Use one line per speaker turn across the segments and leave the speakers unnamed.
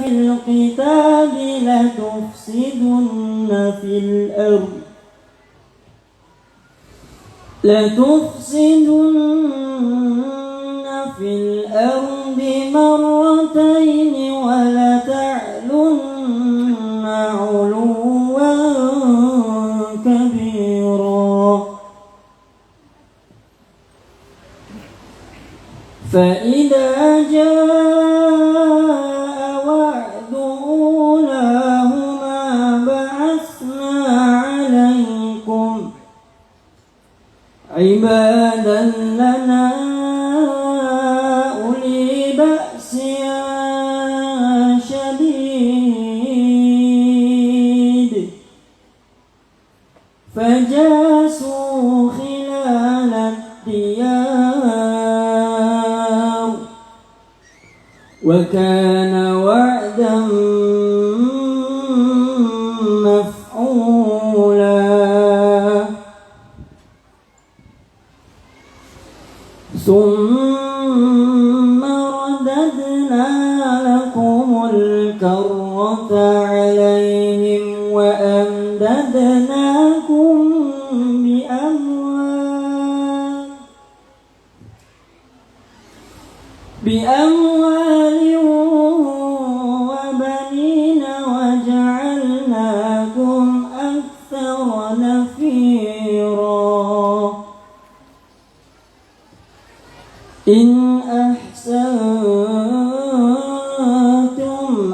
في الكتاب لتفسدن في الأرض مرتين ولتعلن علوا كبيرا فإذا جاء وعد أولاهما بعثنا عليكم عبادا لنا أولي بأس شديد فجاسوا خلال الديار وكان وعدا مفعولا ثم رددنا لكم الكرة عليهم وأمددناكم بأموال وبنين وجعلناكم أكثر نفيرا إن أحسنتم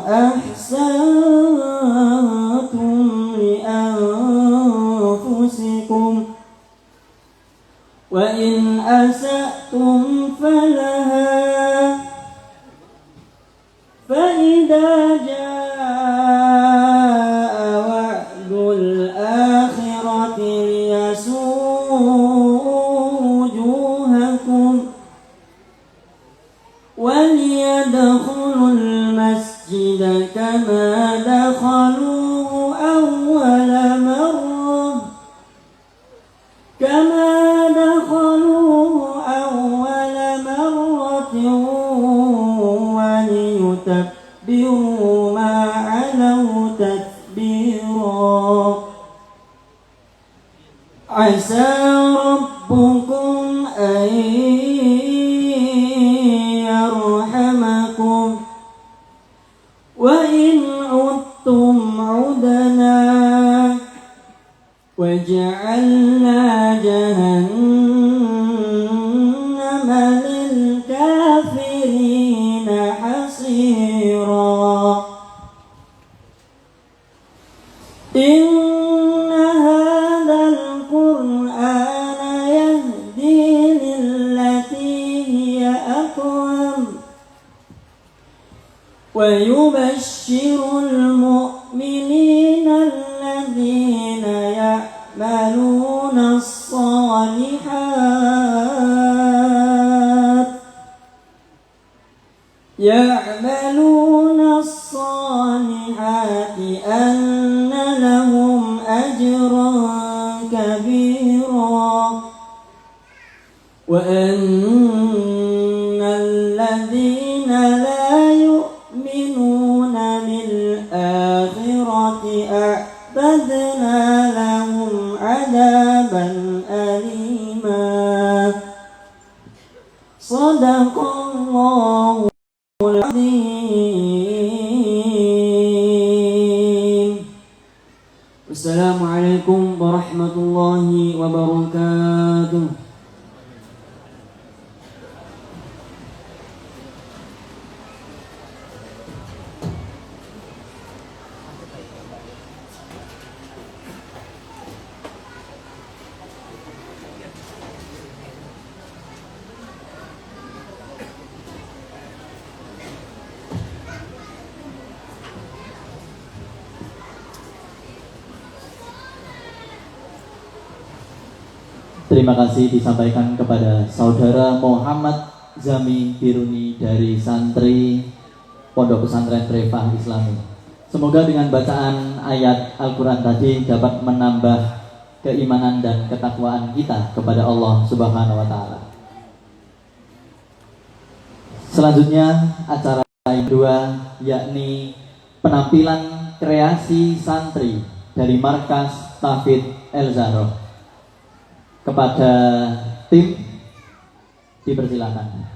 أحسنتم لأنفسكم وإن أسأتم فلها فإذا جاء وعد الآخرة ليسوءوا وجوهكم وليدخلوا المسجد كما دخلوه أول مرة وليتبروا ما علوا تتبيرا عسى ربكم أن يرحمكم وإن عدتم عدنا وجعلنا جهنم للكافرين حصيرا إن هذا القرآن يهدي للتي هي أقوم ويبشر المؤمنين الذين يعملون الصالحات أن لهم أجرا كبيرا وأن الذين لا يؤمنون بالآخرة أعتدنا لهم عذابا أليما صدق الله العظيم. Wassalamualaikum warahmatullahi wabarakatuh.
Terima kasih disampaikan kepada Saudara Muhammad Zami Biruni dari santri Pondok Pesantren Trefah Islami. Semoga dengan bacaan ayat Al-Quran tadi dapat menambah keimanan dan ketakwaan kita kepada Allah Subhanahu wa Ta'ala. Selanjutnya acara yang kedua yakni penampilan kreasi santri dari Markas Tafid El Zahro. Kepada tim dipersilakan.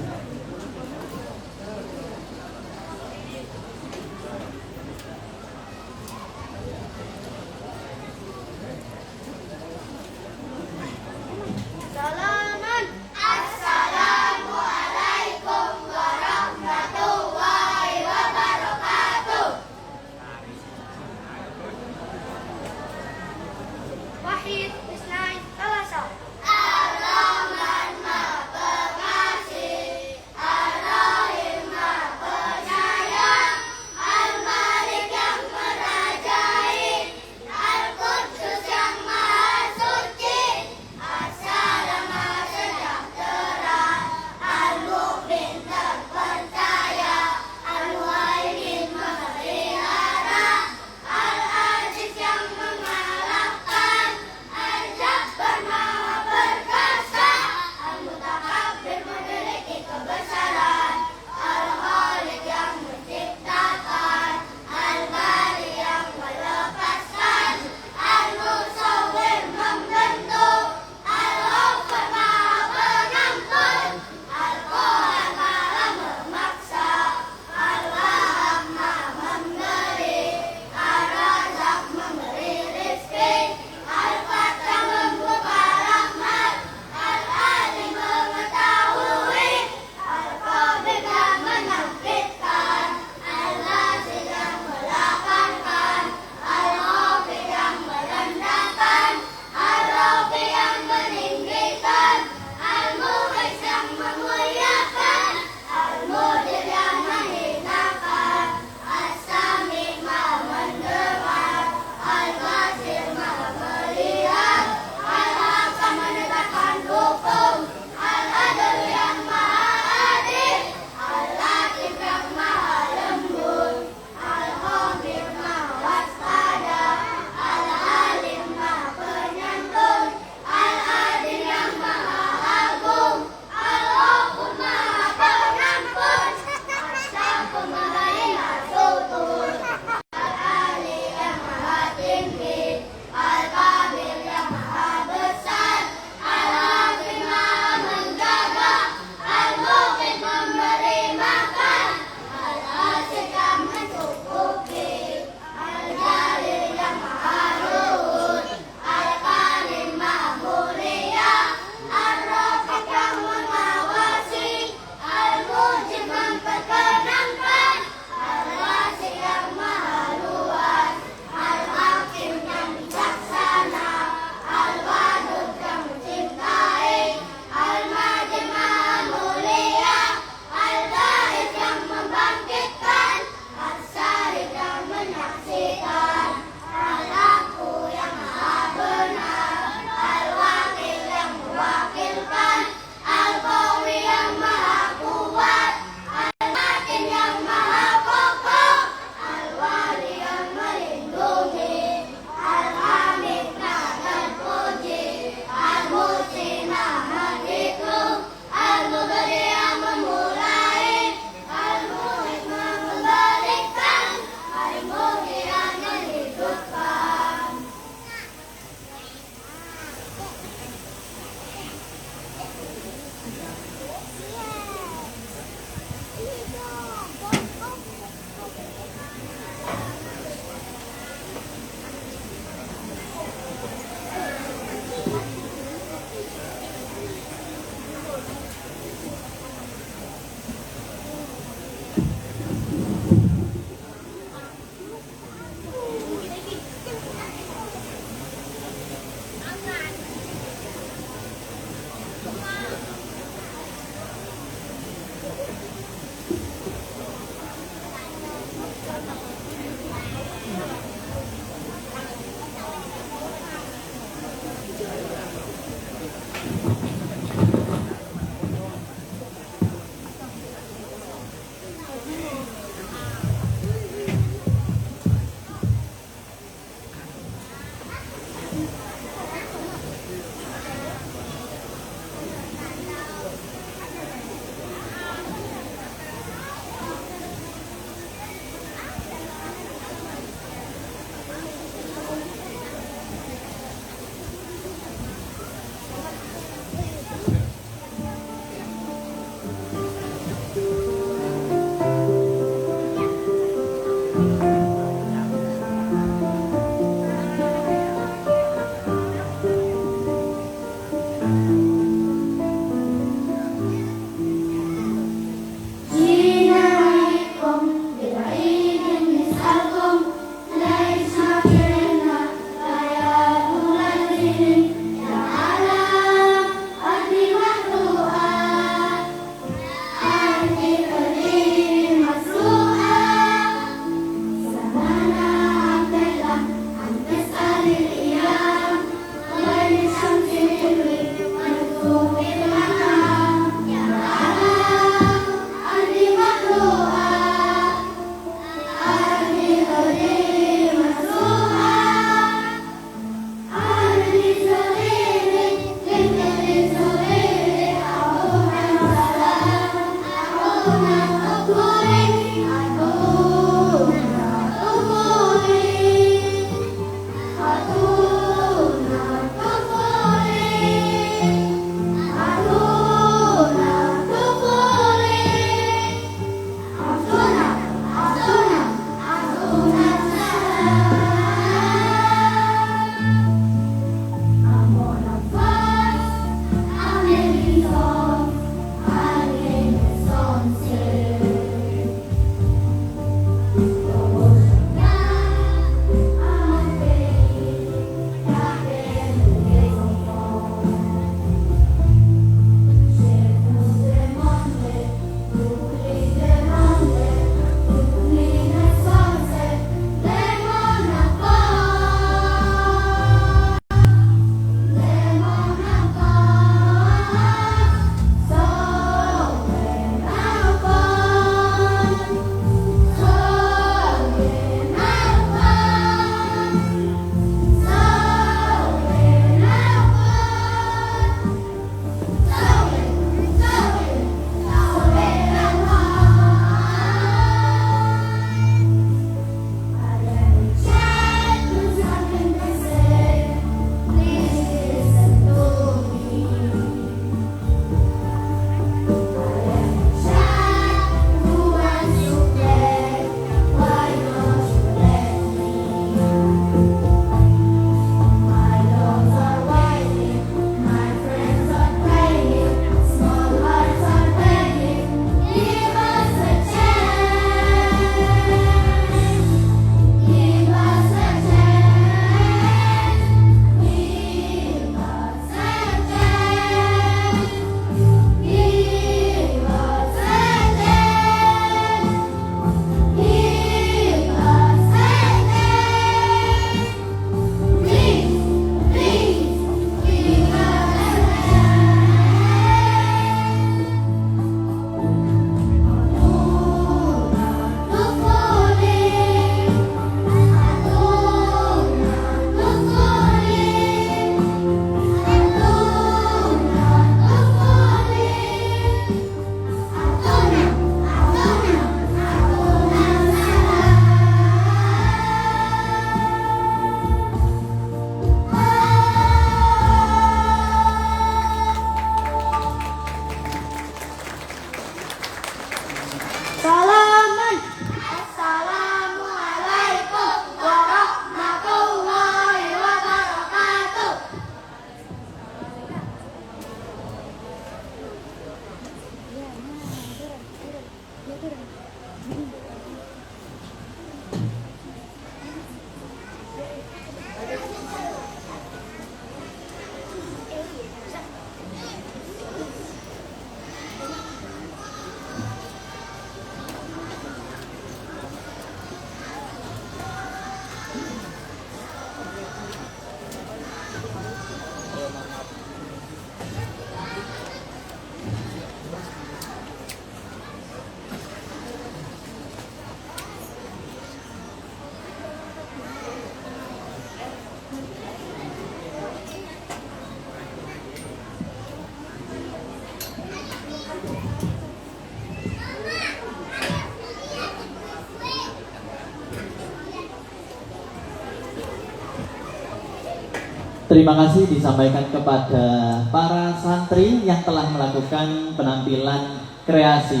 terima kasih disampaikan kepada para santri yang telah melakukan penampilan kreasi.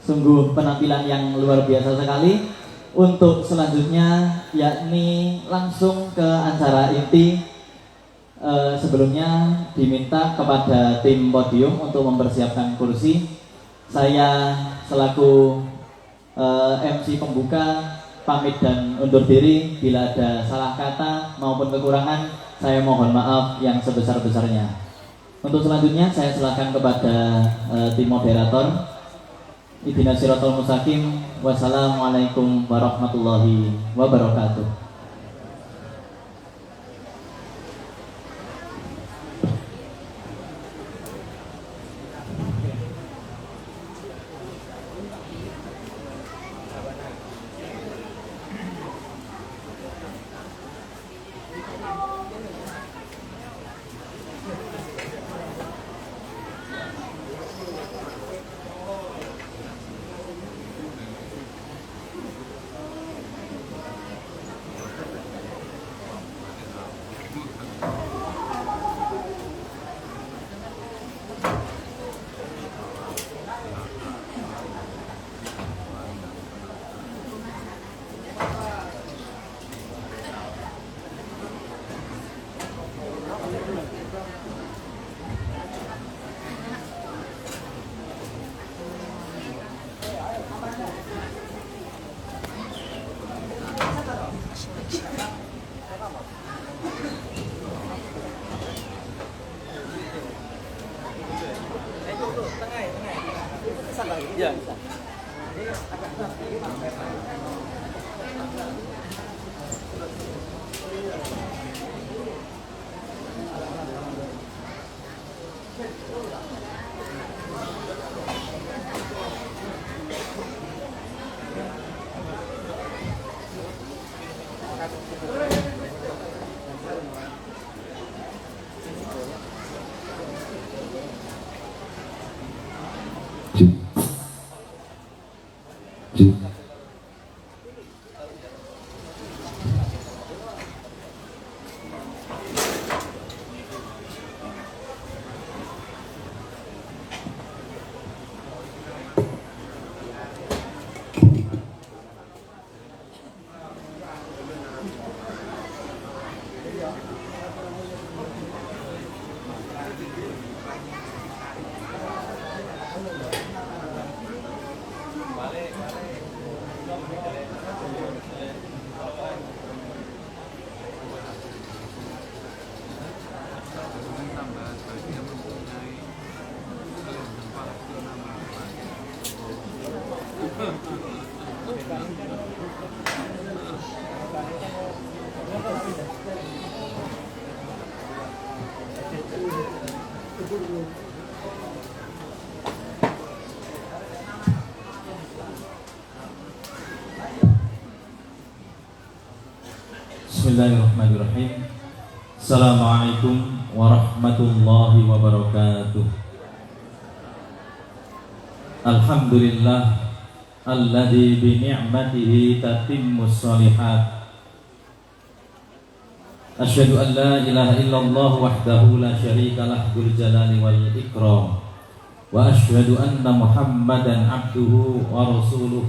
Sungguh penampilan yang luar biasa sekali. Untuk selanjutnya yakni langsung ke acara inti. Sebelumnya diminta kepada tim podium untuk mempersiapkan kursi. Saya selaku MC pembuka pamit dan undur diri. Bila ada salah kata maupun kekurangan, saya mohon maaf yang sebesar-besarnya. Untuk selanjutnya saya silakan kepada tim moderator. Ihdinas siratal mustaqim. Wassalamualaikum warahmatullahi wabarakatuh.
Bismillahirrahmanirrahim. Assalamualaikum warahmatullahi wabarakatuh. Alhamdulillah alladzi bi ni'matihi tatimmus shalihat. Asyhadu an la ilaha illallah wahdahu la syarika lah dzul jalali wal ikram. Wa asyhadu anna Muhammadan abduhu wa rasuluh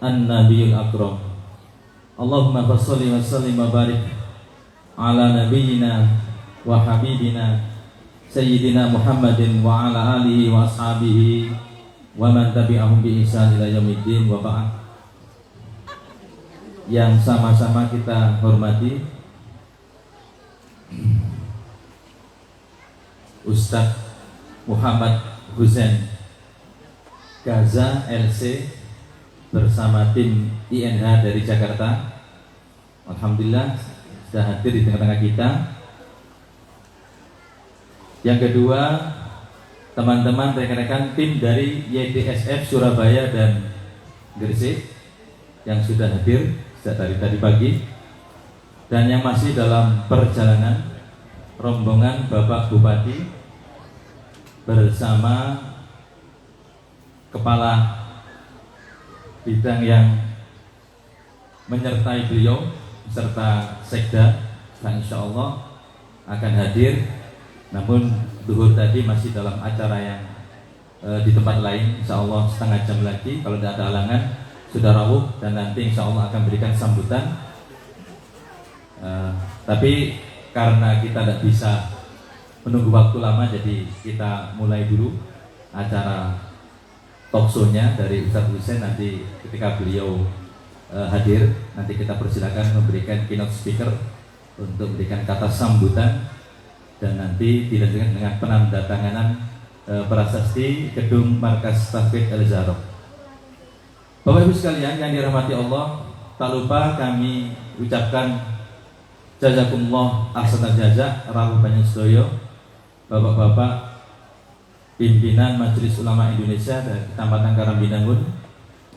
an-nabiyul akram. Allahumma shalli wa sallim wa barik ala nabiyyina wa habibina sayyidina Muhammadin wa ala alihi wa ashabihi wa man tabi'ahum bi ihsan ila yaumiddin wa ba'd. Yang sama-sama kita hormati Ustaz Muhammad Husain Gaza LC bersama tim INH dari Jakarta. Alhamdulillah sudah hadir di tengah-tengah kita. Yang kedua, teman-teman rekan-rekan tim dari YDSF Surabaya dan Gresik yang sudah hadir sejak dari tadi pagi, dan yang masih dalam perjalanan rombongan Bapak Bupati bersama kepala bidang yang menyertai beliau serta sekda, dan insya Allah akan hadir, namun duhur tadi masih dalam acara yang di tempat lain. Insya Allah setengah jam lagi kalau tidak ada halangan sudah rawuh, dan nanti insya Allah akan berikan sambutan. Tapi karena kita tidak bisa menunggu waktu lama, jadi kita mulai dulu acara talkshow-nya dari Ustadz Husain. Nanti ketika beliau hadir, nanti kita persilakan memberikan keynote speaker untuk memberikan kata sambutan, dan nanti dilanjutkan dengan penandatanganan prasasti gedung Markas Tahfiz Al-Zarok. Bapak Ibu sekalian yang dirahmati Allah, tak lupa kami ucapkan jazakumullah ahsanal jazak rawuh banyak sedoyo Bapak-bapak pimpinan Majelis Ulama Indonesia dari Kecamatan Karambinangun,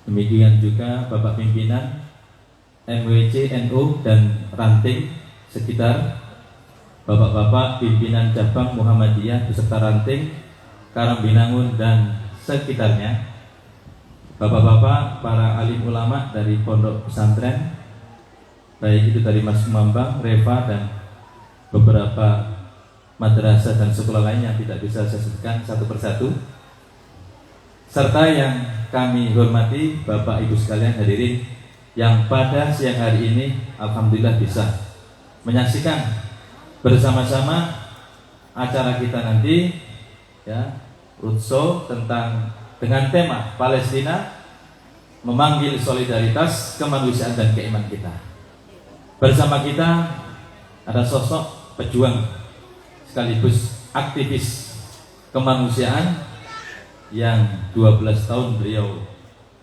demikian juga Bapak pimpinan MWC NU dan Ranting sekitar, Bapak-bapak pimpinan cabang Muhammadiyah beserta Ranting, Karambinangun dan sekitarnya, Bapak-bapak para alim ulama dari pondok pesantren, baik itu dari Mas Mambang, Reva, dan beberapa madrasah dan sekolah lain yang tidak bisa saya sebutkan satu persatu, serta yang kami hormati Bapak Ibu sekalian hadirin yang pada siang hari ini alhamdulillah bisa menyaksikan bersama-sama acara kita nanti, ya, roadshow dengan tema Palestina memanggil solidaritas, kemanusiaan dan keimanan kita. Bersama kita ada sosok pejuang sekaligus aktivis kemanusiaan yang 12 tahun beliau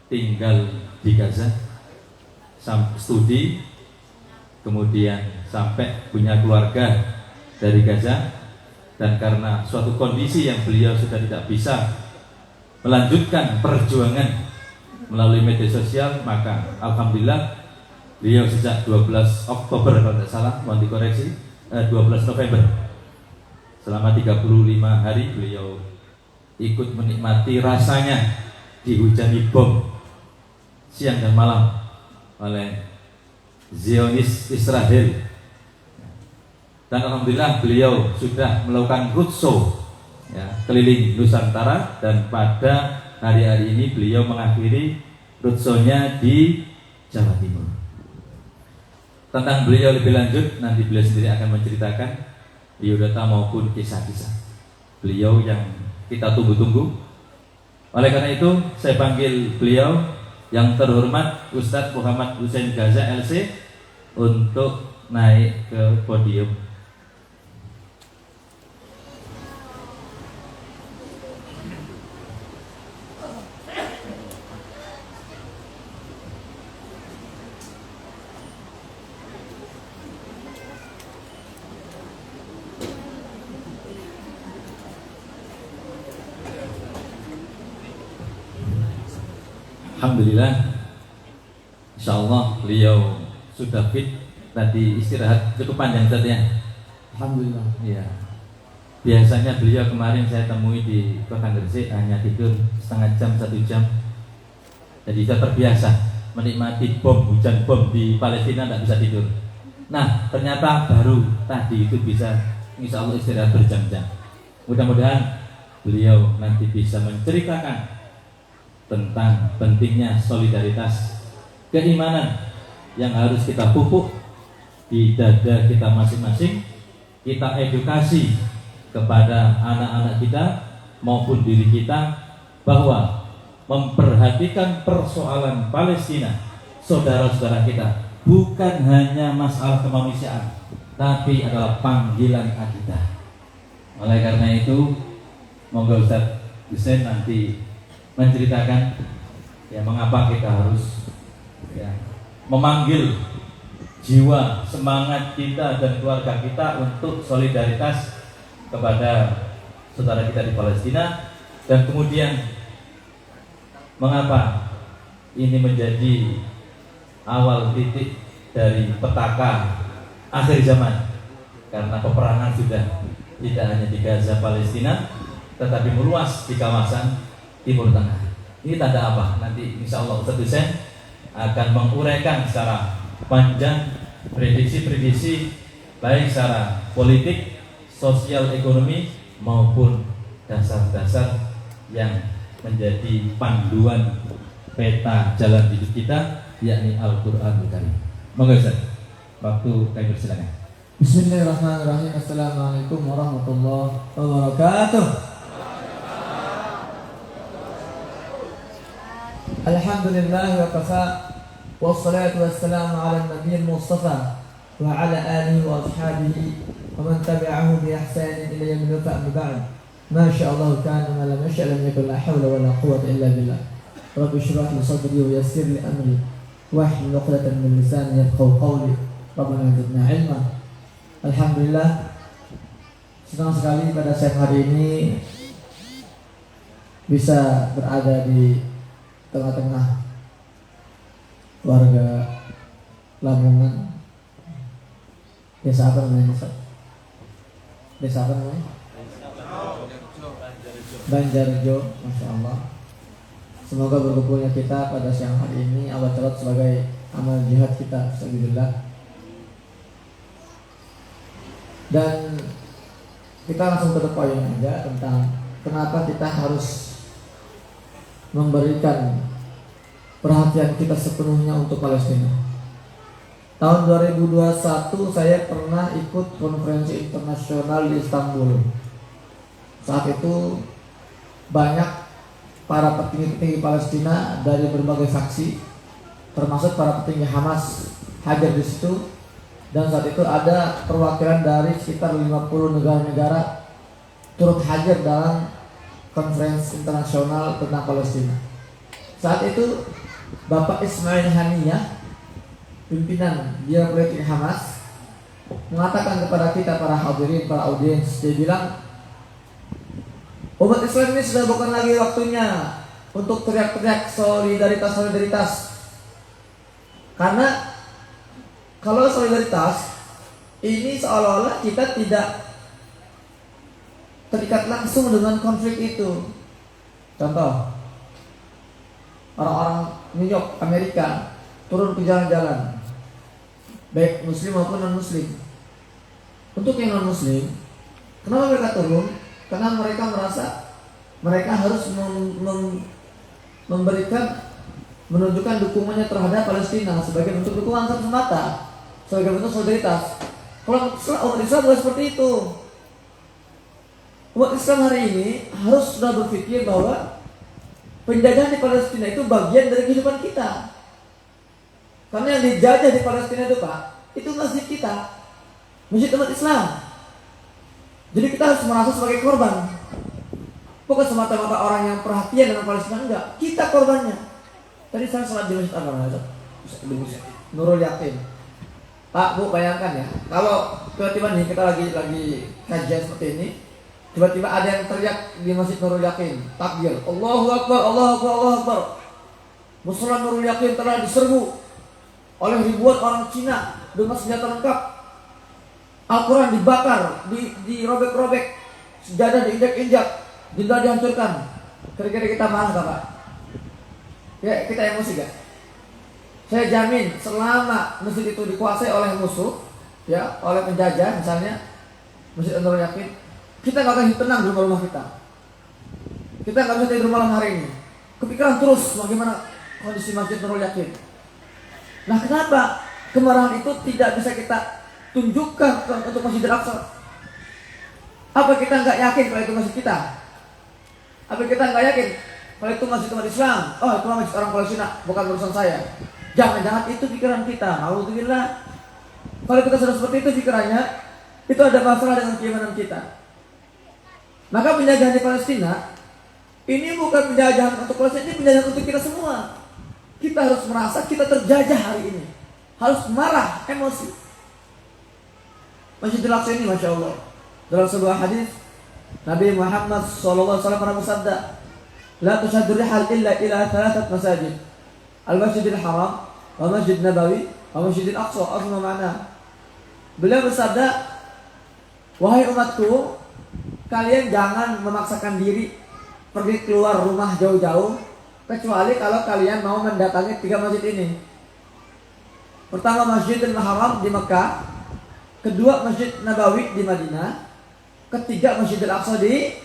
tinggal di Gaza, sampai studi, kemudian sampai punya keluarga dari Gaza, dan karena suatu kondisi yang beliau sudah tidak bisa melanjutkan perjuangan melalui media sosial, maka alhamdulillah beliau sejak 12 Oktober kalau tidak salah, mohon dikoreksi, 12 November, selama 35 hari beliau ikut menikmati rasanya dihujani bom siang dan malam oleh Zionis Israel. Dan alhamdulillah beliau sudah melakukan roadshow, ya, keliling Nusantara, dan pada hari-hari ini beliau mengakhiri roadshow-nya di Jawa Timur. Tentang beliau lebih lanjut nanti beliau sendiri akan menceritakan biodata maupun kisah-kisah beliau yang kita tunggu-tunggu. Oleh karena itu saya panggil beliau yang terhormat Ustadz Muhammad Husain Gaza LC untuk naik ke podium. Alhamdulillah, insyaallah beliau sudah fit. Tadi istirahat cukup panjang Ustaz ya. Alhamdulillah. Iya. Biasanya beliau kemarin saya temui di Kota Gresik hanya tidur setengah jam, 1 jam. Jadi sudah terbiasa menikmati hujan bom di Palestina, tidak bisa tidur. Nah ternyata baru tadi itu bisa insyaallah istirahat berjam-jam. Mudah-mudahan beliau nanti bisa menceritakan tentang pentingnya solidaritas, keimanan yang harus kita pupuk di dada kita masing-masing. Kita edukasi kepada anak-anak kita maupun diri kita bahwa memperhatikan persoalan Palestina, saudara-saudara kita, bukan hanya masalah kemanusiaan, tapi adalah panggilan kita. Oleh karena itu, monggo Ustaz Husain nanti menceritakan ya mengapa kita harus ya memanggil jiwa semangat kita dan keluarga kita untuk solidaritas kepada saudara kita di Palestina, dan kemudian mengapa ini menjadi awal titik dari petaka akhir zaman, karena peperangan sudah tidak hanya di Gaza Palestina tetapi meluas di kawasan Timur Tengah. Ini tanda apa? Nanti insya Allah Ustaz Husain akan menguraikan secara panjang prediksi-prediksi baik secara politik sosial ekonomi maupun dasar-dasar yang menjadi panduan peta jalan hidup kita, yakni Al-Qur'anul Karim. Monggo Ustaz, waktu kami persilakan.
Bismillahirrahmanirrahim. Assalamualaikum warahmatullahi wabarakatuh. Alhamdulillah wa kafa, wassalatu wassalamu ala nabiyil mustafa wa ala alihi wa ashabihi wa man tabi'ahu bi ihsanin ila yaumil ba'd. Ma syaa Allah kana ma lam yasha' lam yakun, la hawla wa la quwwata illa billah. Rabbi shrah li sadri wa yassir li amri wahlul 'uqdatam min lisani yafqahu qawli. Rabbana zidna ilma. Alhamdulillah, senang sekali pada siang hari ini bisa berada di tengah-tengah warga Lamongan. Desa apa namanya? Desa apa namanya? Banjarjo, Masya Allah. Semoga berkumpulnya kita pada siang hari ini Allah catat sebagai amal jihad kita, Alhamdulillah. Dan kita langsung ke poin aja tentang kenapa kita harus memberikan perhatian kita sepenuhnya untuk Palestina. Tahun 2021 saya pernah ikut konferensi internasional di Istanbul. Saat itu banyak para petinggi-petinggi Palestina dari berbagai faksi, termasuk para petinggi Hamas hadir di situ. Dan saat itu ada perwakilan dari sekitar 50 negara-negara turut hadir dalam konferensi internasional tentang Palestina. Saat itu Bapak Ismail Haniyah, pimpinan Biro Politik Hamas, mengatakan kepada kita para hadirin, para audiens, dia bilang, umat Islam ini sudah bukan lagi waktunya untuk teriak-teriak solidaritas. Karena kalau solidaritas ini seolah-olah kita tidak terikat langsung dengan konflik itu. Contoh, orang-orang New York, Amerika turun ke jalan-jalan, baik muslim maupun non-muslim. Untuk yang non-muslim, kenapa mereka turun? Karena mereka merasa mereka harus menunjukkan dukungannya terhadap Palestina sebagai bentuk dukungan semata, sebagai bentuk solidaritas. Kalau umat Islam bukan seperti itu. Umat Islam hari ini harus sudah berpikir bahwa penjajahan di Palestina itu bagian dari kehidupan kita. Karena yang dijajah di Palestina itu Pak, itu masjid kita, masjid umat Islam. Jadi kita harus merasa sebagai korban. Bukan semata-mata orang yang perhatian dengan Palestina, enggak. Kita korbannya. Tadi saya sholat di masjid apa? Nurul Yakin. Pak, Bu, bayangkan ya, kalau tiba-tiba nih kita lagi kajian seperti ini, tiba-tiba ada yang teriak di masjid Nurul Yakin, takbir, Allahu Akbar, Allahu Akbar, Allahu Akbar. Musala Nurul Yakin telah diserbu oleh ribuan orang Cina dengan senjata lengkap. Al-Quran dibakar, dirobek-robek, sejadah diinjak-injak, jendela dihancurkan. Kira-kira kita marah gak Pak? Ya, kita emosi gak? Saya jamin selama masjid itu dikuasai oleh musuh, ya, oleh penjajah misalnya, Masjid Nurul Yakin, kita gak akan tenang di rumah-rumah kita. Kita gak bisa tidur malam hari ini. Kepikiran terus bagaimana kondisi Masjid Nurul Yakin. Nah, kenapa kemarahan itu tidak bisa kita tunjukkan untuk Masjid Al-Aqsa? Apa kita nggak yakin kalau itu masjid kita? Apa kita nggak yakin kalau itu masjid umat Islam? Oh, itu masjid orang Palestina, bukan urusan saya. Jangan-jangan itu pikiran kita. Alhamdulillah. Kalau kita sudah seperti itu pikirannya, itu ada masalah dengan keimanan kita. Maka penjajahan di Palestina ini bukan penjajahan untuk Palestina, ini penjajahan untuk kita semua. Kita harus merasa kita terjajah hari ini, harus marah, emosi. Masjidil Aqsa ini, Masya Allah, dalam sebuah hadis Nabi Muhammad SAW pernah bersabda, la tushaddu rihal illa ila thalathat masajid, al-Masjidil Haram, wa Masjid Nabawi, wa Masjidil Aqsa. Apa makna? Beliau bersabda, wahai umatku, kalian jangan memaksakan diri pergi keluar rumah jauh-jauh, kecuali kalau kalian mau mendatangi 3 masjid ini. Pertama Masjidil Haram di Mekah, kedua Masjid Nabawi di Madinah, ketiga Masjidil Aqsa di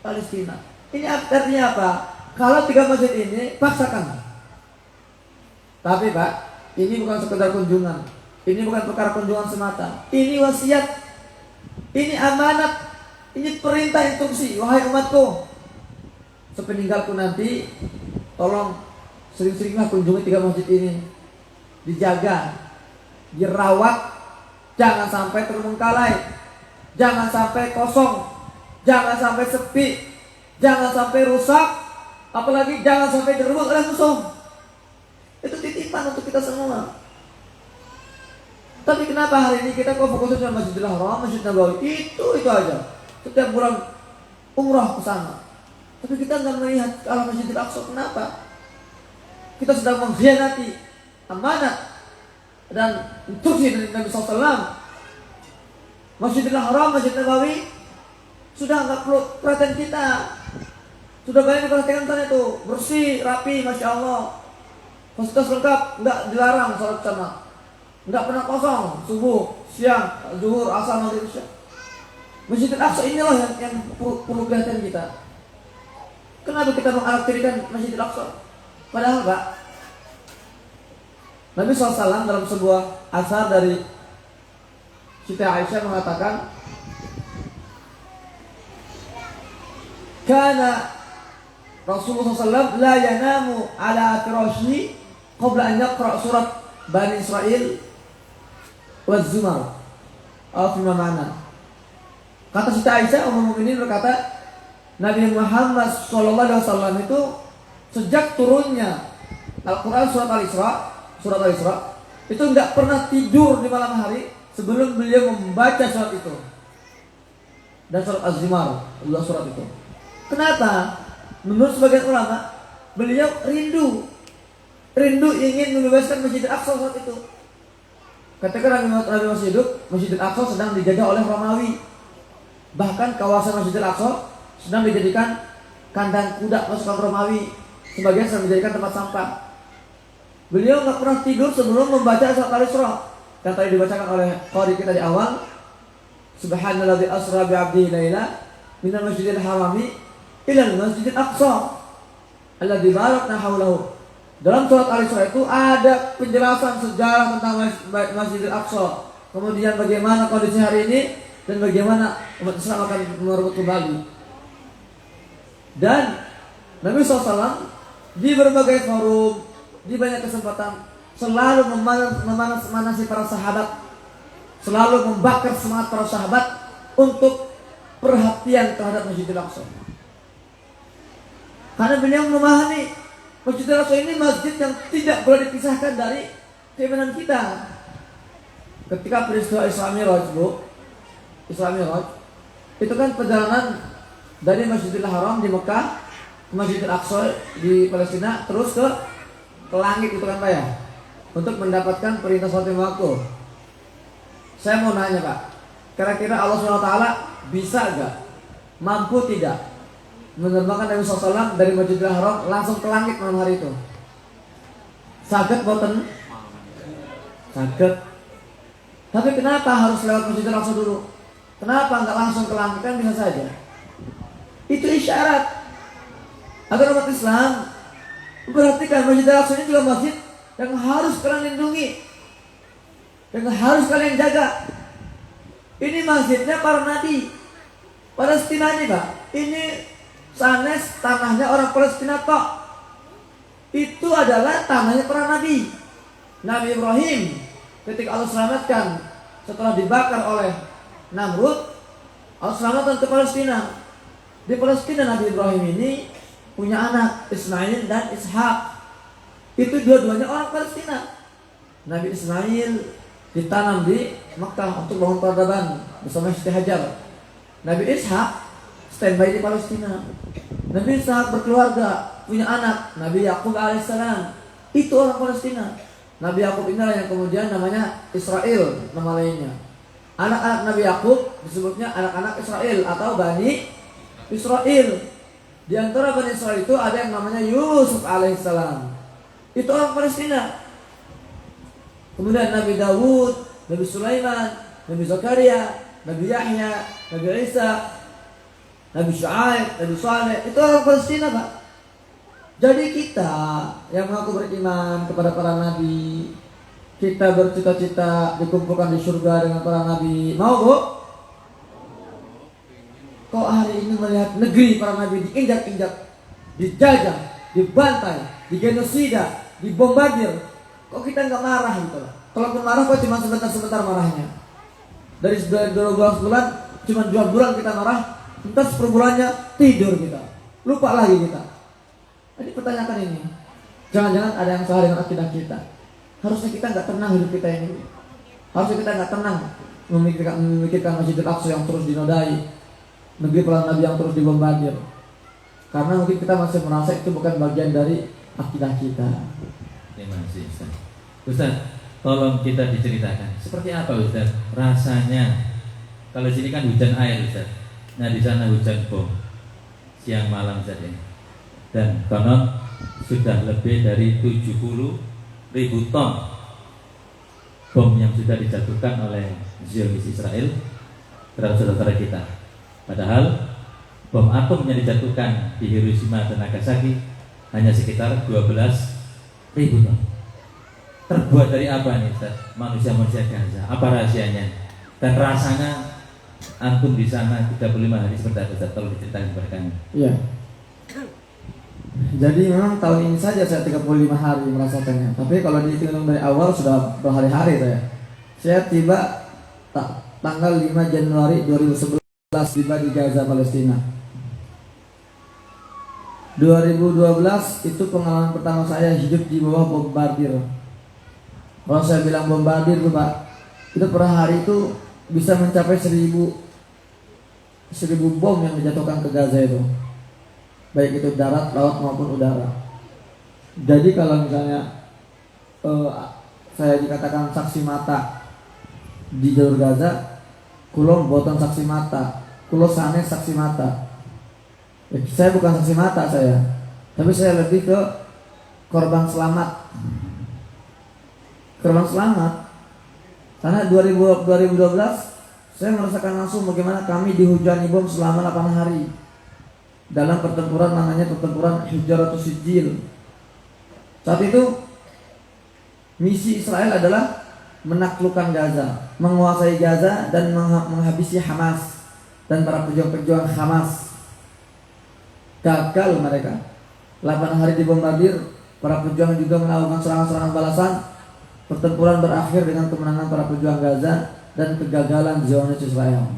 Palestina. Ini artinya apa? Kalau 3 masjid ini paksakan. Tapi Pak, ini bukan sekedar kunjungan. Ini bukan perkara kunjungan semata. Ini wasiat. Ini amanat. Ini perintah instruksi. Wahai umatku, sepeninggalku nanti, tolong sering-seringlah kunjungi 3 masjid ini. Dijaga, dirawat, jangan sampai terbengkalai, jangan sampai kosong, jangan sampai sepi, jangan sampai rusak, apalagi jangan sampai direbut oleh musuh. Itu titipan untuk kita semua. Tapi kenapa hari ini kita kok fokusnya Masjidil Haram, Masjid Nabawi, itu aja. Setiap bulan umrah ke sana. Tapi kita nggak melihat ke arah Masjidil Aqsa. Kenapa? Kita sedang mengkhianati amanat dan instruksi dari Nabi SAW. Masjidil Haram, Masjid Nabawi sudah nggak perlu perhatian kita. Sudah banyak diperhatikan sana itu, bersih, rapi, masya Allah. Fasilitas lengkap, nggak dilarang sholat sama, nggak pernah kosong, subuh, siang, zuhur, asar, maghrib, isya. Masjidil Aqsa inilah yang perlu perhatian kita. Kenapa kita mengaraktirikan Masjidil Aqsa? Padahal Pak, Nabi SAW dalam sebuah asar dari Siti Aisyah mengatakan, karena Rasulullah SAW la yanamu ala firashihi qabla an yaqra surat Bani Israel wa Zumar. Afima ma'ana. Kata Siti Aisyah, Ummul Mukminin berkata, Nabi Muhammad SAW itu sejak turunnya Al-Quran surat Al-Isra itu nggak pernah tidur di malam hari sebelum beliau membaca surat itu dan surat Az-Zumar, dua surat itu. Kenapa? Menurut sebagian ulama, beliau rindu ingin membebaskan Masjidil Aqsa saat itu. Ketika Nabi masih hidup, Masjidil Aqsa sedang dijaga oleh Romawi. Bahkan kawasan Masjidil Aqsa sedang dijadikan kandang kuda pasukan Romawi, sebagian sedang dijadikan tempat sampah. Beliau nggak pernah tidur sebelum membaca surat Al-Isra yang tadi dibacakan oleh qari kita di awal. Subhanalladzi asra bi 'abdihi laila minal masjidil harami ila al-masjidil aqsa alladzi barakna haulahu. Dalam surat Al-Isra itu ada penjelasan sejarah tentang Masjidil Aqsa. Kemudian bagaimana kondisi hari ini dan bagaimana umat Islam akan merebut kembali. Dan Nabi SAW di berbagai forum, di banyak kesempatan selalu memanasi para sahabat, selalu membakar semangat para sahabat untuk perhatian terhadap Masjidil Aqsa. Karena beliau memahami Masjidil Aqsa ini masjid yang tidak boleh dipisahkan dari keimanan kita. Ketika peristiwa Isra Mi'raj, itu kan perjalanan dari Masjidil Haram di Mekah ke Masjidil Aqsa di Palestina, terus ke langit itu kan Pak ya, untuk mendapatkan perintah sholat lima waktu. Saya mau nanya Pak, kira-kira Allah SWT bisa gak, mampu tidak menerbangkan Nabi SAW dari Masjidil Haram langsung ke langit malam hari itu? Saged boten? Saged. Tapi kenapa harus lewat Masjidil Aqsa dulu? Kenapa nggak langsung ke langit? Kan bisa saja. Itu isyarat agar umat Islam memperhatikan Masjidil Aqsa ini juga masjid yang harus kalian lindungi, yang harus kalian jaga. Ini masjidnya para nabi Palestina ini Pak. Ini sanes tanahnya orang Palestina kok. Itu adalah tanahnya para nabi. Nabi Ibrahim ketika Allah selamatkan setelah dibakar oleh Namrud, Allah selamatkan ke Palestina. Di Palestina Nabi Ibrahim ini punya anak Ismail dan Ishak. Itu dua-duanya orang Palestina. Nabi Ismail ditanam di Makkah untuk bangun peradaban bersama Siti Hajar. Nabi Ishak standby di Palestina. Nabi Ishak berkeluarga, punya anak, Nabi Yakub alaihissalam. Itu orang Palestina. Nabi Yakub inilah yang kemudian namanya Israel, nama lainnya. Anak-anak Nabi Yakub disebutnya anak-anak Israel atau Bani Israel. Di antara Bani Israel itu ada yang namanya Yusuf alaihissalam. Itu orang Palestina. Kemudian Nabi Dawud, Nabi Sulaiman, Nabi Zakaria, Nabi Yahya, Nabi Isa, Nabi Syuaib, Nabi Saleh, itu orang Palestina, Pak. Jadi kita yang mengaku beriman kepada para nabi, kita bercita-cita dikumpulkan di surga dengan para nabi. Mau, Bu? Kok hari ini melihat negeri para nabi diinjak-injak, dijajah, dibantai, digenosida, dibombardir, kok kita nggak marah gitu loh? Kalaupun marah kok cuma sebentar-sebentar marahnya. Dari 12 bulan, cuma 2 bulan kita marah, entar 10 bulannya tidur kita, lupa lagi kita. Jadi pertanyakan ini, jangan-jangan ada yang salah dengan akidah kita. Harusnya kita nggak tenang hidup kita ini. Harusnya kita nggak tenang memikirkan Masjidil Aqsa yang terus dinodai, negeri para nabi yang terus dibombardir. Karena mungkin kita masih merasa itu bukan bagian dari akidah kita.
Terima kasih Ustaz. Ustaz, tolong kita diceritakan seperti apa Ustaz rasanya kalau sini kan hujan air Ustaz. Nah di sana hujan bom siang malam Ustaz ini. Dan konon sudah lebih dari 70.000 ton bom yang sudah dijatuhkan oleh Zionis Israel terhadap saudara kita. Padahal bom atom yang dijatuhkan di Hiroshima dan Nagasaki hanya sekitar 12.000 ton. Terbuat dari apa nih Ustaz? Manusia-manusia Gaza. Apa rahasianya? Dan rasanya antum di sana 35 hari seperti apa Ustaz? Tolong diceritakan kepada kami.
Iya. Jadi memang tahun ini saja saya 35 hari merasakannya. Tapi kalau dihitung dari awal sudah berhari-hari saya. Saya tiba tanggal 5 Januari 2011 tiba di Gaza, Palestina. 2012 itu pengalaman pertama saya hidup di bawah bombardir. Kalau saya bilang bombardir tuh Pak, itu per hari itu bisa mencapai 1000 bom yang dijatuhkan ke Gaza itu. Baik itu darat, laut maupun udara. Jadi kalau misalnya saya dikatakan saksi mata di jalur Gaza, kulo boten saksi mata, kulo sanes saksi mata. Saya bukan saksi mata saya, tapi saya lebih ke korban selamat. Korban selamat. Karena 2012 saya merasakan langsung bagaimana kami dihujani bom selama 8 hari. Dalam pertempuran namanya pertempuran Hijratus Sijil. Saat itu misi Israel adalah menaklukkan Gaza, menguasai Gaza dan menghabisi Hamas dan para pejuang-pejuang Hamas. Gagal mereka. 8 hari dibombardir, para pejuang juga melakukan serangan-serangan balasan. Pertempuran berakhir dengan kemenangan para pejuang Gaza dan kegagalan Zionis Israel.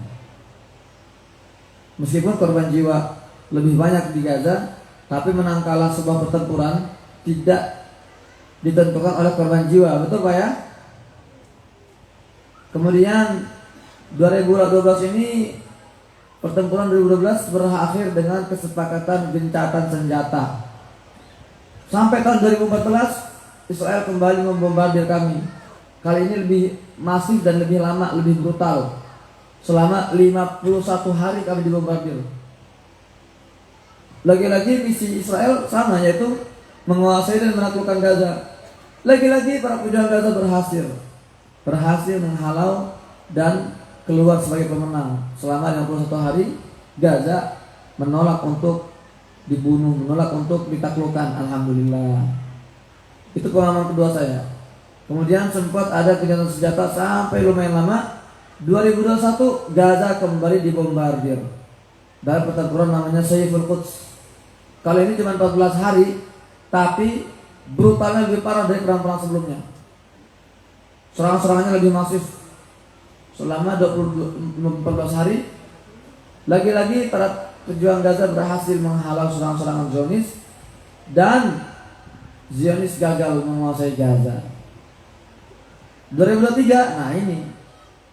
Meskipun korban jiwa lebih banyak di Gaza, tapi menang kalah sebuah pertempuran tidak ditentukan oleh korban jiwa, betul Pak ya? Kemudian 2012 ini pertempuran 2012 berakhir dengan kesepakatan gencatan senjata. Sampai tahun 2014 Israel kembali membombardir kami. Kali ini lebih masif dan lebih lama, lebih brutal. Selama 51 hari kami dibombardir. Lagi-lagi misi Israel sama, yaitu menguasai dan menaklukkan Gaza. Lagi-lagi para pejuang Gaza berhasil menghalau dan keluar sebagai pemenang. Selama 51 hari Gaza menolak untuk dibunuh, menolak untuk ditaklukkan. Alhamdulillah. Itu pengalaman kedua saya. Kemudian sempat ada gencatan senjata sampai lumayan lama. 2021 Gaza kembali dibombardir dalam pertempuran namanya Saiful Quds. Kali ini cuma 14 hari, tapi brutalnya lebih parah dari perang-perang sebelumnya. Serangan-serangannya lebih masif. Selama 14 hari, lagi-lagi para pejuang Gaza berhasil menghalau serangan-serangan Zionis dan Zionis gagal menguasai Gaza. 2023, nah ini.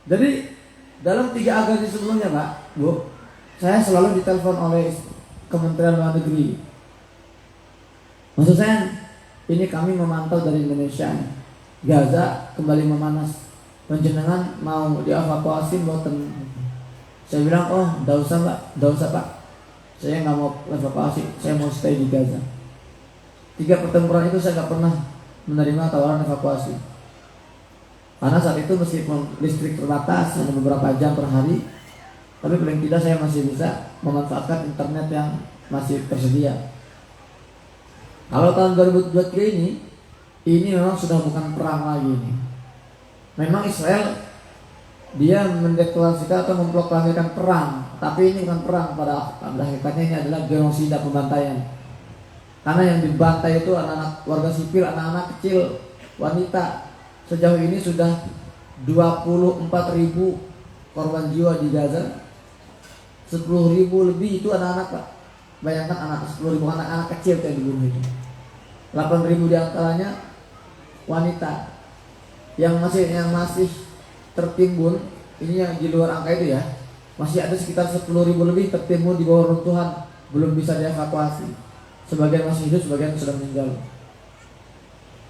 Jadi dalam 3 agasi sebelumnya Pak, Bu, saya selalu ditelepon oleh Kementerian Luar Negeri. Maksud saya, ini kami memantau dari Indonesia. Gaza kembali memanas. Panjenengan mau dievakuasi mboten? Saya bilang, oh, enggak usah Pak, enggak usah Pak. Saya nggak mau evakuasi, saya mau stay di Gaza. 3 pertempuran itu saya nggak pernah menerima tawaran evakuasi. Karena saat itu meskipun listrik terbatas hanya beberapa jam per hari, tapi paling tidak saya masih bisa memanfaatkan internet yang masih tersedia. Kalau tahun 2023 ini memang sudah bukan perang lagi ini. Memang Israel dia mendeklarasikan atau memproklamirkan perang, tapi ini bukan perang, pada hakikatnya ini adalah genosida, pembantaian. Karena yang dibantai itu anak-anak warga sipil, anak-anak kecil, wanita. Sejauh ini sudah 24.000 korban jiwa di Gaza. 10.000 lebih itu anak-anak, Pak. Bayangkan anak 10.000 anak-anak kecil yang dibunuh itu. 8.000 diantaranya wanita. Yang masih tertimbun, ini yang di luar angka itu ya, masih ada sekitar 10.000 lebih tertimbun di bawah runtuhan, belum bisa dievakuasi. Sebagian masih hidup, sebagian sudah meninggal.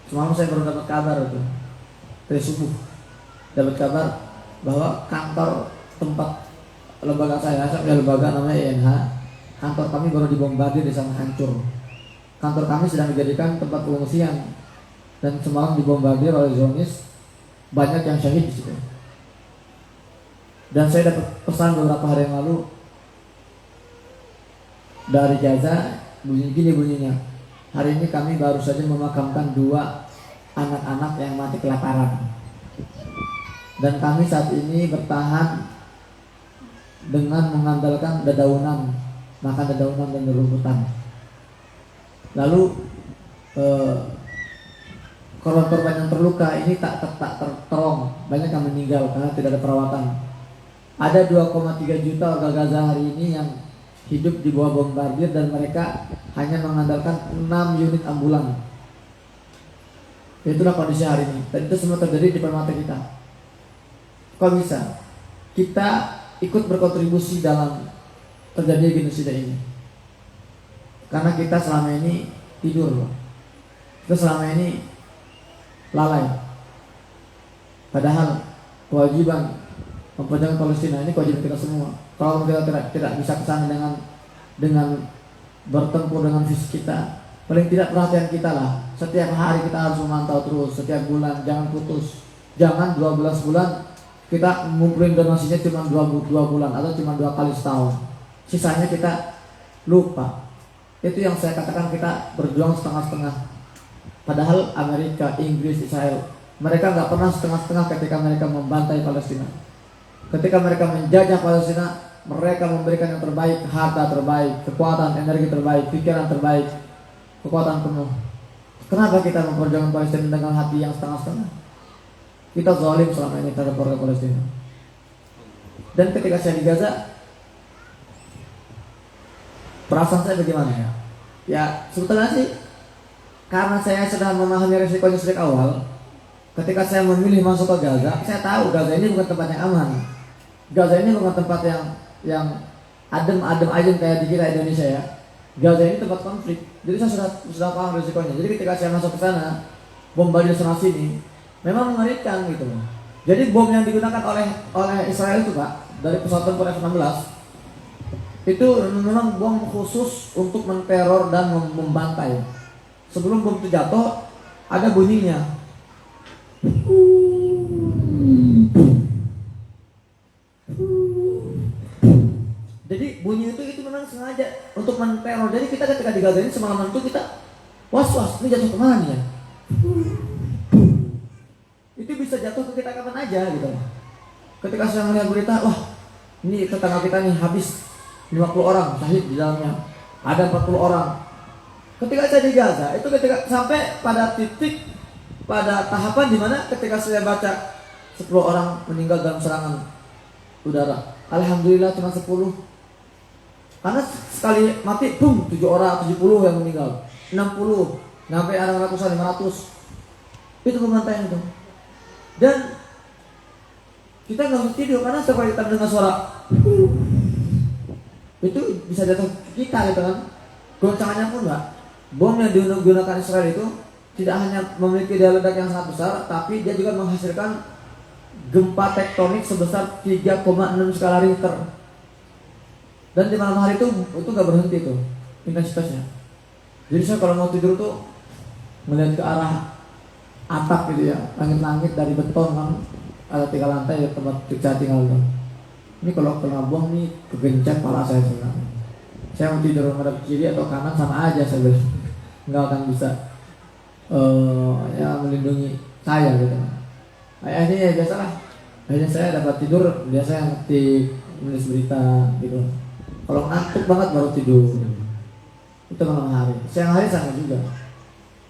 Semalam saya baru dapat kabar itu, dari subuh dapat kabar bahwa kantor tempat lembaga saya lembaga namanya INH, kantor kami baru dibombardir di sana, hancur. Kantor kami sedang dijadikan tempat pengungsian dan semalam dibombardir oleh Zionis, banyak yang syahid di situ. Dan saya dapat pesan beberapa hari yang lalu dari Gaza, bunyinya, hari ini kami baru saja memakamkan 2 anak-anak yang mati kelaparan. Dan kami saat ini bertahan dengan mengandalkan dedaunan, makan dedaunan dan rumputan. Lalu korban-korban yang terluka ini tak tertolong, banyak yang meninggal karena tidak ada perawatan. Ada 2,3 juta warga Gaza hari ini yang hidup di bawah bombardir dan mereka hanya mengandalkan 6 unit ambulan. Itulah kondisi hari ini. Dan itu semua terjadi di depan mata kita. Kok bisa? Kita ikut berkontribusi dalam terjadi genosida ini. Karena kita selama ini tidur, kita selama ini lalai. Padahal kewajiban memperjuangkan Palestina ini kewajiban kita semua. Kalau kita tidak bisa kesana dengan bertempur dengan visi kita, paling tidak perhatian kita lah. Setiap hari kita harus memantau terus, setiap bulan jangan putus. Jangan 12 bulan kita ngumpulin donasinya cuma 2 bulan atau cuma 2 kali setahun. Sisanya kita lupa. Itu yang saya katakan, kita berjuang setengah-setengah. Padahal Amerika, Inggris, Israel, mereka nggak pernah setengah-setengah ketika mereka membantai Palestina. Ketika mereka menjajah Palestina, mereka memberikan yang terbaik, harta terbaik, kekuatan, energi terbaik, pikiran terbaik, kekuatan penuh. Kenapa kita memperjuangkan Palestina dengan hati yang setengah-setengah? Kita zalim selama ini terhadap warga Palestina. Dan ketika saya di Gaza, perasaan saya bagaimana ya? Ya sebetulnya sih, karena saya sudah memahami resikonya sejak awal. Ketika saya memilih masuk ke Gaza, saya tahu Gaza ini bukan tempat yang aman. Gaza ini bukan tempat yang adem aja kayak di kita Indonesia ya. Gaza ini tempat konflik. Jadi saya sudah paham risikonya. Jadi ketika saya masuk ke sana, bombardir sana sini, memang mengerikan gitu. Jadi bom yang digunakan oleh Israel itu Pak, dari pesawat tempur F-16, itu memang bom khusus untuk menteror dan membantai. Sebelum bom itu jatuh, ada bunyinya. Jadi bunyi itu memang sengaja untuk menteror. Jadi kita ketika di Gaza ini semalaman itu kita was-was, ini jatuh kemana nih ya? Itu bisa jatuh ke kita kapan aja gitu. Ketika saya melihat berita, wah ini tetangga kita nih habis 50 orang syahid di dalamnya, ada 40 orang. Ketika saya di Gaza, itu ketika sampai pada titik, pada tahapan di mana ketika saya baca 10 orang meninggal dalam serangan udara, alhamdulillah cuma 10. Karena sekali mati, boom, 7 orang, 70 yang meninggal, 60, sampai ada ratusan, 500. Itu pembantaian itu. Dan kita nggak bisa tidur karena setiap kali kita mendengar suara itu bisa jatuh ke kita gitu kan. Goncangannya pun Mbak, bom yang digunakan Israel itu tidak hanya memiliki daya ledak yang sangat besar, tapi dia juga menghasilkan gempa tektonik sebesar 3,6 skala Richter. Dan di malam hari itu nggak berhenti tuh intensitasnya. Jadi saya kalau mau tidur tuh melihat ke arah atap gitu ya, langit-langit dari beton kan, ada 3 lantai ya tempat saya tinggal tuh. Ini kalau kena bom nih kegencet pala saya sebenarnya. Saya mau tidur menghadap kiri atau kanan sama aja saya bilang. Nggak akan bisa ya melindungi saya gitu. Akhirnya ya biasalah. Akhirnya saya dapat tidur biasa yang ngetik, nulis berita gitu. Kalau ngantuk banget baru tidur. Itu malam hari. Siang hari sama juga.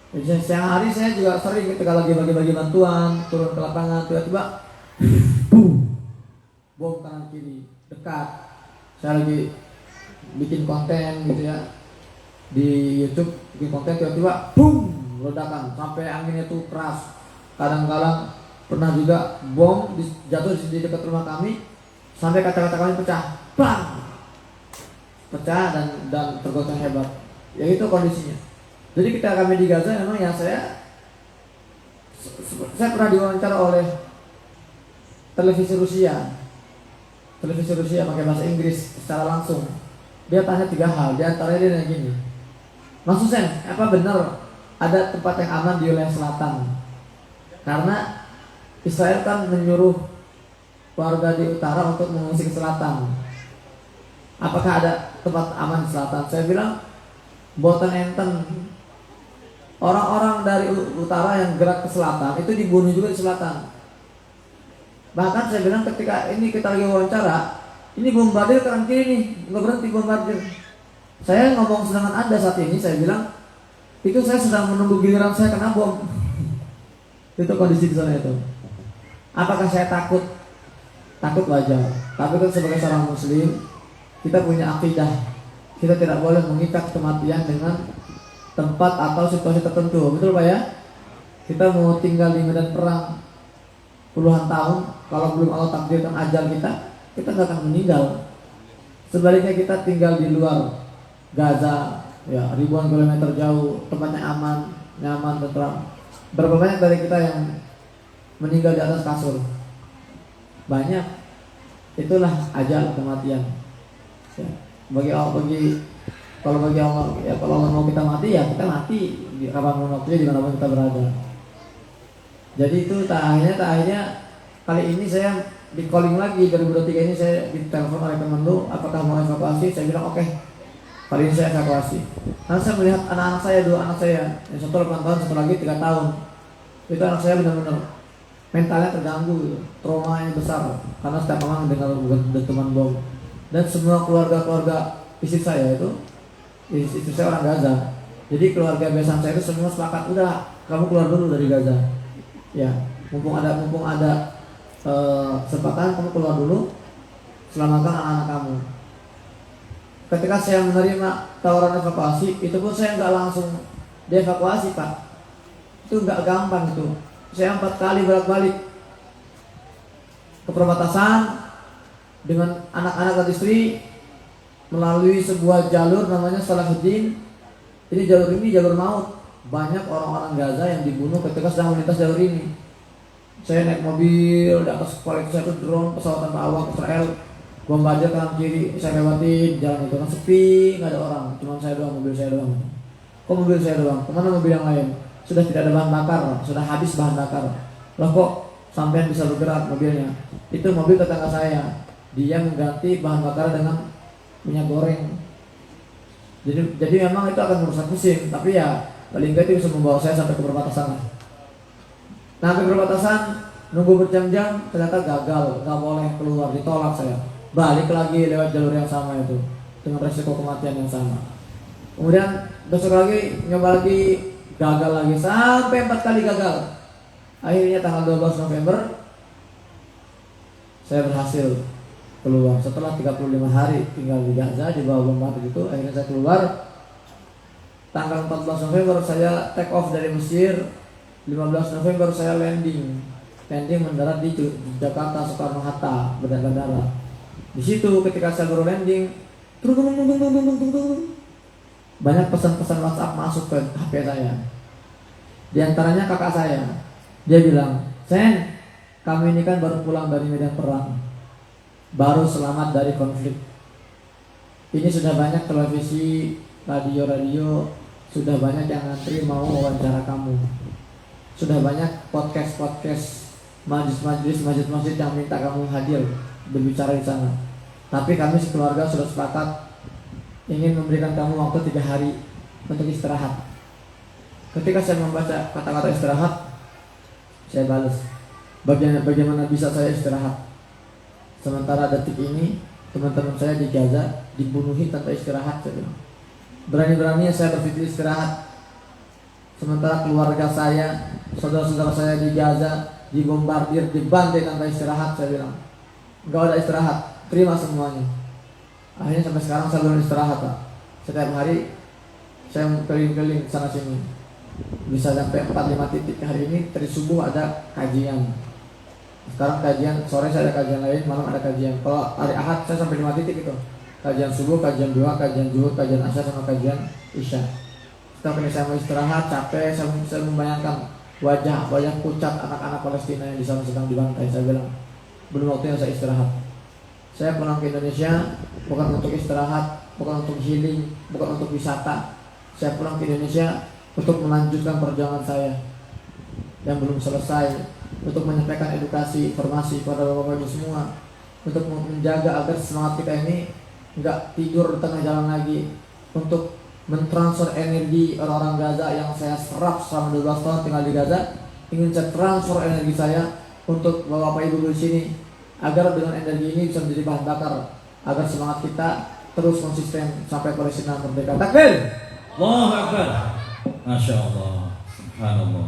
Jadi siang hari saya juga sering ketika lagi bagi-bagi bantuan, turun ke lapangan tiba-tiba bom kanan kiri dekat. Saya lagi bikin konten gitu ya di YouTube, bikin konten tiba-tiba boom ledakan sampai anginnya tuh keras. Kadang-kadang pernah juga bom jatuh di dekat rumah kami sampai kata-kata kami pecah, bang, pecah dan tergoceng hebat. Ya itu kondisinya. Jadi ketika kami di Gaza memang ya saya pernah diwawancara oleh televisi Rusia pakai bahasa Inggris secara langsung. Dia tanya 3 hal, di antaranya dia nanya gini, Mas Husen, apa benar ada tempat yang aman di wilayah selatan? Karena Israel kan menyuruh warga di utara untuk mengungsi ke selatan. Apakah ada tempat aman di selatan? Saya bilang, boten enten. Orang-orang dari utara yang gerak ke selatan itu dibunuh juga di selatan. Bahkan saya bilang ketika ini kita lagi wawancara, ini bombardir kanan kiri nih, nggak berhenti bombardir. Saya ngomong sedangkan Anda saat ini, saya bilang itu saya sedang menunggu giliran saya kena bom. Itu kondisi di sana itu. Apakah saya takut? Takut wajar. Tapi kan sebagai seorang muslim, kita punya akidah. Kita tidak boleh mengikat kematian dengan tempat atau situasi tertentu. Betul Pak ya? Kita mau tinggal di medan perang puluhan tahun, kalau belum Allah takdirkan ajal kita nggak akan meninggal. Sebaliknya kita tinggal di luar Gaza, ya ribuan kilometer jauh, tempatnya aman, nyaman, tentram. Berapa banyak dari kita yang meninggal di atas kasur? Banyak. Itulah ajal kematian. Ya. Bagi Allah, kalau Allah mau kita mati ya kita mati di kapanpun waktunya, di mana pun kita berada. Jadi itu tak akhirnya kali ini saya di calling lagi 2023 ini saya ditelepon oleh Kemenlu, apakah mau evakuasi? Saya bilang oke. Kali ini saya evakuasi. Karena saya melihat anak-anak saya, 2 anak saya, yang satu 8 tahun, satu lagi 3 tahun. Itu anak saya benar-benar mentalnya terganggu, traumanya besar karena setiap malam mendengar dentuman bom. Dan semua keluarga istri saya itu, istri saya orang Gaza. Jadi keluarga besan saya itu semua sepakat, udah kamu keluar dulu dari Gaza. Ya, mumpung ada kesempatan kamu keluar dulu, selamatkan anak-anak kamu. Ketika saya menerima tawaran evakuasi, itu pun saya nggak langsung dievakuasi Pak. Itu nggak gampang itu. Saya 4 kali bolak-balik ke perbatasan dengan anak-anak dan istri melalui sebuah jalur namanya Salahuddin. Ini jalur maut. Banyak orang-orang Gaza yang dibunuh ketika sedang melintas jalur ini. Saya naik mobil, di atas kepala saya itu drone, pesawat tanpa awak Israel, bombardir kanan kiri, saya lewatin jalan itu kan sepi, nggak ada orang, cuma saya doang, mobil saya doang. Kok mobil saya doang? Kemana mobil yang lain? Sudah tidak ada bahan bakar, sudah habis bahan bakar. Loh kok sampean bisa bergerak mobilnya? Itu mobil tetangga saya, dia mengganti bahan bakar dengan minyak goreng. Jadi memang itu akan merusak mesin, tapi ya paling nggak itu bisa membawa saya sampai ke perbatasan. Nah, sampai perbatasan nunggu berjam-jam ternyata gagal, nggak boleh keluar, ditolak saya. Balik lagi lewat jalur yang sama itu dengan resiko kematian yang sama. Kemudian besok lagi nyoba lagi, gagal lagi sampai 4 kali gagal. Akhirnya tanggal 12 November saya berhasil keluar setelah 35 hari tinggal di Gaza di bawah bombardir itu. Akhirnya saya keluar. Tanggal 14 November saya take off dari Mesir. 15 November saya landing mendarat di Jakarta Soekarno Hatta bandara. Di situ ketika saya baru landing, banyak pesan-pesan WhatsApp masuk ke HP saya. Di antaranya kakak saya, dia bilang, "Sen, kami ini kan baru pulang dari medan perang, baru selamat dari konflik. Ini sudah banyak televisi, radio sudah banyak yang ngantri mau wawancara kamu. sudah banyak podcast masjid yang minta kamu hadir berbicara di sana. Tapi kami sekeluarga sudah sepakat ingin memberikan kamu waktu 3 hari untuk istirahat. Ketika saya membaca kata-kata istirahat, saya balas, bagaimana bisa saya istirahat? Sementara detik ini teman-teman saya di Gaza dibunuhi tanpa istirahat. Saya bilang, berani-beraninya saya berpikir istirahat, sementara keluarga saya, saudara-saudara saya di Gaza dibombardir, dibantai tanpa istirahat. Saya bilang, enggak ada istirahat, terima semuanya. Akhirnya sampai sekarang saya belum istirahat, Pak. Setiap hari saya keliling-keliling sana sini, bisa sampai 4-5 titik. Hari ini dari subuh ada kajian, sekarang kajian, sore saya ada kajian lain, malam ada kajian. Kalau hari Ahad saya sampai 5 titik itu, kajian subuh, kajian duha, kajian zuhur, kajian asar, sama kajian isya. Setelah ini saya mau istirahat, capek, saya membayangkan wajah pucat anak-anak Palestina yang di sana sedang dibantai. Saya bilang, belum waktunya saya istirahat. Saya pulang ke Indonesia bukan untuk istirahat, bukan untuk healing, bukan untuk wisata. Saya pulang ke Indonesia untuk melanjutkan perjuangan saya yang belum selesai, untuk menyampaikan edukasi, informasi kepada bapak-bapak ibu semua, untuk menjaga agar semangat kita ini nggak tidur di tengah jalan lagi, untuk mentransfer energi orang-orang Gaza yang saya serap selama 12 tahun tinggal di Gaza. Ingin saya transfer energi saya untuk bapak ibu di sini, agar dengan energi ini bisa menjadi bahan bakar, agar semangat kita terus konsisten sampai Palestina merdeka. Takbir!
Allahu Akbar. Masya Allah, subhanallah.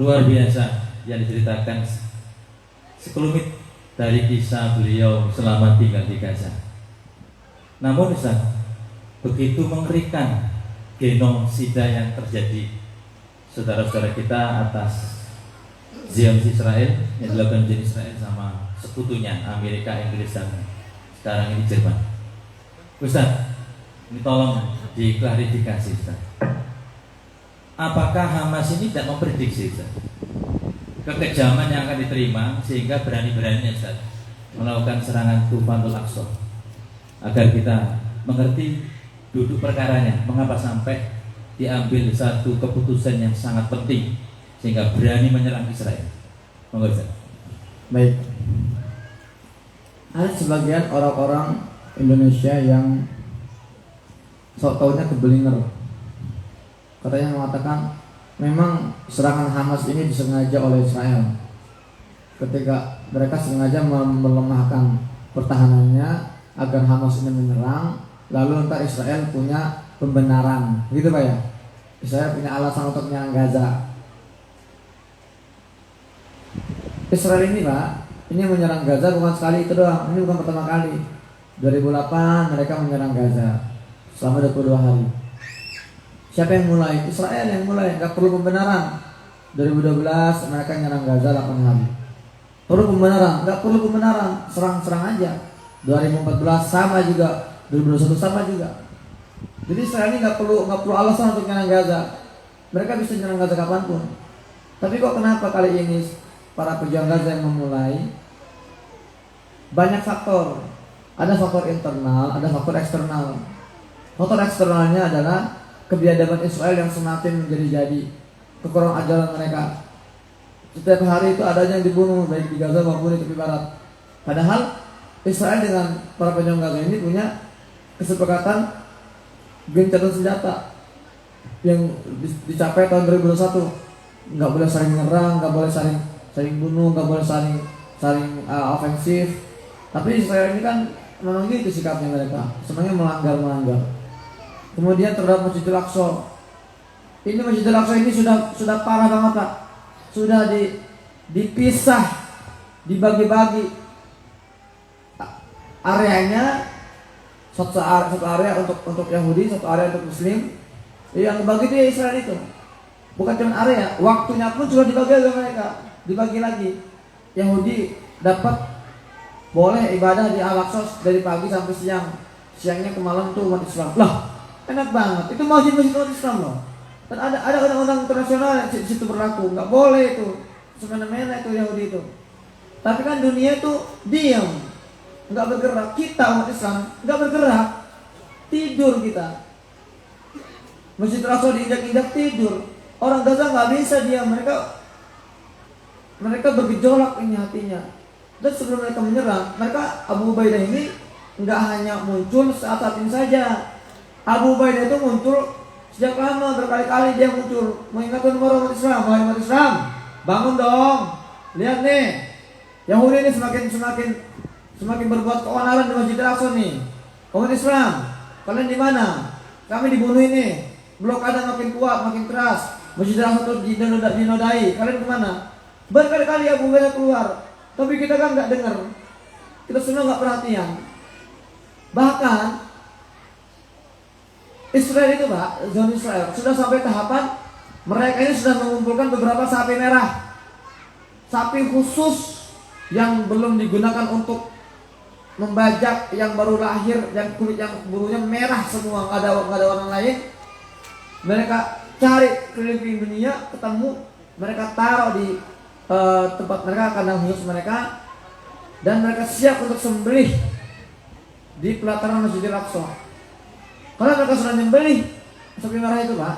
Luar biasa yang diceritakan sekelumit dari kisah beliau selama tinggal di Gaza. Namun Ustaz, begitu mengerikan genosida yang terjadi saudara-saudara kita atas Zionis Israel yang dilakukan di Israel sama sekutunya Amerika, Inggris, dan sekarang ini Jerman. Ustaz, ini tolong diklarifikasi Ustaz. Apakah Hamas ini tidak memprediksi Ustaz kekejaman yang akan diterima sehingga berani-beraninya Ustaz melakukan serangan Tufanul Aqsa? Agar kita mengerti duduk perkaranya, mengapa sampai diambil satu keputusan yang sangat penting sehingga berani menyerang Israel. Monggo Ustaz.
Baik. Ada sebagian orang-orang Indonesia yang sok taunya kebelinger. Katanya mengatakan memang serangan Hamas ini disengaja oleh Israel. Ketika mereka sengaja melemahkan pertahanannya agar Hamas ini menyerang, lalu ntar Israel punya pembenaran, gitu Pak ya. Israel punya alasan untuk menyerang Gaza. Israel ini Pak, ini menyerang Gaza bukan sekali itu doang. Ini bukan pertama kali. 2008 mereka menyerang Gaza selama 22 hari. Siapa yang mulai? Israel yang mulai. Gak perlu pembenaran. 2012 mereka menyerang Gaza 8 hari. Perlu pembenaran? Gak perlu pembenaran. Serang-serang aja. 2014 sama juga. 2021 sama juga. Jadi Israel ini gak perlu alasan untuk menyerang Gaza. Mereka bisa menyerang Gaza kapanpun. Tapi kok kenapa kali ini para pejuang Gaza yang memulai? Banyak faktor. Ada faktor internal, ada faktor eksternal. Faktor eksternalnya adalah kebiadaban Israel yang semakin menjadi-jadi, kekurangan ajaran mereka. Setiap hari itu ada yang dibunuh baik di Gaza maupun di tepi barat. Padahal Israel dengan para pejuang Gaza ini punya kesepakatan gencatan senjata yang dicapai tahun 2021. Nggak boleh saling menyerang, nggak boleh saling bunuh, nggak boleh saling ofensif. Tapi Israel ini kan memang gitu sikapnya mereka, semuanya melanggar. Kemudian terhadap Masjidil Aqsa, ini Masjidil Aqsa ini sudah parah banget Pak, sudah dipisah, dibagi-bagi areanya, satu area untuk Yahudi, satu area untuk Muslim. Yang dibagi itu ya Israel itu, bukan cuma area, waktunya pun sudah dibagi oleh mereka, dibagi lagi. Yahudi dapat boleh ibadah di Al-Aqsa dari pagi sampai siang, siangnya ke malam tuh umat Islam. Lah, enak banget. Itu masjid-masjid umat Islam loh. Dan ada undang-undang internasional di situ berlaku. Nggak boleh itu. Semena-mena itu Yahudi itu. Tapi kan dunia itu diam, nggak bergerak. Kita umat Islam nggak bergerak, tidur kita. Masjid Al-Aqsa diinjak-injak tidur. Orang Gaza nggak bisa diam, mereka bergejolak ini hatinya. Dan sebelum mereka menyerang, mereka Abu Ubaidah ini nggak hanya muncul saat ini saja. Abu Ubaidah itu muncul sejak lama, berkali-kali dia muncul mengingatkan umat Islam, wahai umat Islam, bangun dong. Lihat nih, Yahudi ini semakin berbuat keonaran di Masjid Al-Aqsa nih. Umat Islam, kalian di mana? Kami dibunuh ini. Blokade makin kuat, makin keras. Masjid Al-Aqsa terus dinodai. Kalian kemana? Berkali-kali Abu Ubaidah keluar, tapi kita kan nggak dengar. Kita semua nggak perhatian. Bahkan Israel itu Pak, zona Israel sudah sampai tahapan mereka ini sudah mengumpulkan beberapa sapi merah. Sapi khusus yang belum digunakan untuk membajak, yang baru lahir, yang kulit yang bulunya merah semua, nggak ada warna lain. Mereka cari keliling dunia, ketemu, mereka taruh di tempat mereka, kandang khusus mereka, dan mereka siap untuk sembelih di pelataran Masjidil Aqsa. Karena mereka sudah menyembelih sapi merah itu Pak,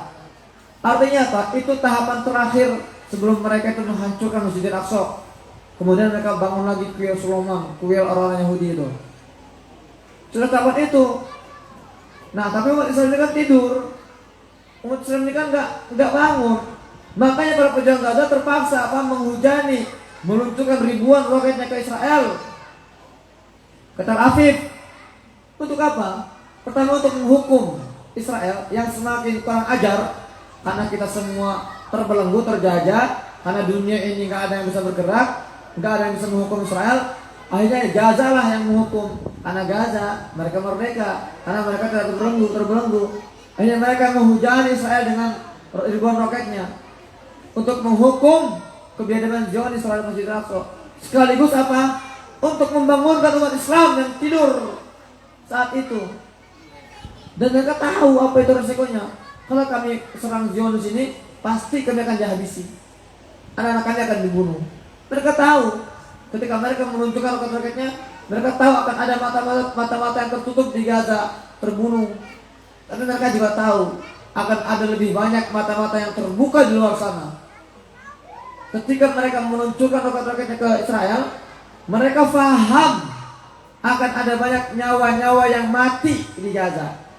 artinya apa? Itu tahapan terakhir sebelum mereka itu menghancurkan Masjidil Aqsa. Kemudian mereka bangun lagi kuil Sulaiman, kuil orang-orang Yahudi itu. Sudah tahapan itu. Nah, tapi umat Islam ini kan tidur. Umat Islam ini kan nggak bangun. Makanya para pejuang Gaza terpaksa menghujani, meluncurkan ribuan roketnya ke Israel, ke Tel Aviv. Untuk apa? Pertama, untuk menghukum Israel yang semakin kurang ajar, karena kita semua terbelenggu, terjajah, karena dunia ini nggak ada yang bisa bergerak, nggak ada yang bisa menghukum Israel. Akhirnya Gaza lah yang menghukum, karena Gaza mereka merdeka, karena mereka tidak terbelenggu. Akhirnya mereka menghujani Israel dengan ribuan roketnya untuk menghukum kebiadaban Zionis terhadap Masjid Al-Aqsa. Sekaligus apa? Untuk membangunkan umat Islam yang tidur saat itu. Dan mereka tahu apa itu resikonya. Kalau kami serang Zionis ini, pasti kami akan dihabisi. Anak-anak kami akan dibunuh. Mereka tahu. Ketika mereka meluncurkan roket-roketnya, mereka tahu akan ada mata-mata yang tertutup di Gaza terbunuh. Tapi mereka juga tahu akan ada lebih banyak mata-mata yang terbuka di luar sana. Ketika mereka meluncurkan roket-roketnya ke Israel, mereka paham akan ada banyak nyawa-nyawa yang mati di Gaza.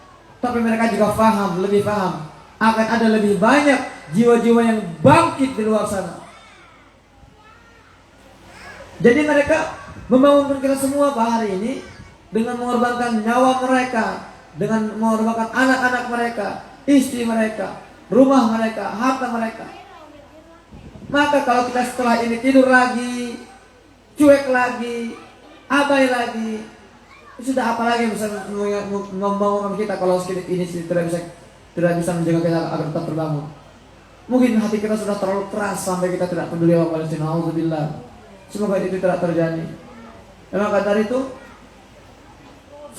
Tapi mereka juga lebih paham akan ada lebih banyak jiwa-jiwa yang bangkit di luar sana. Jadi mereka membangunkan kita semua hari ini dengan mengorbankan nyawa mereka, dengan mengorbankan anak-anak mereka, istri mereka, rumah mereka, harta mereka. Maka kalau kita setelah ini tidur lagi, cuek lagi, abai lagi, sudah apa lagi yang bisa membangunkan kita kalau ini tidak bisa menjaga kita agar tetap terbangun. Mungkin hati kita sudah terlalu keras sampai kita tidak peduli sama Palestina. Alhamdulillah. Semoga itu tidak terjadi. Maka dari itu,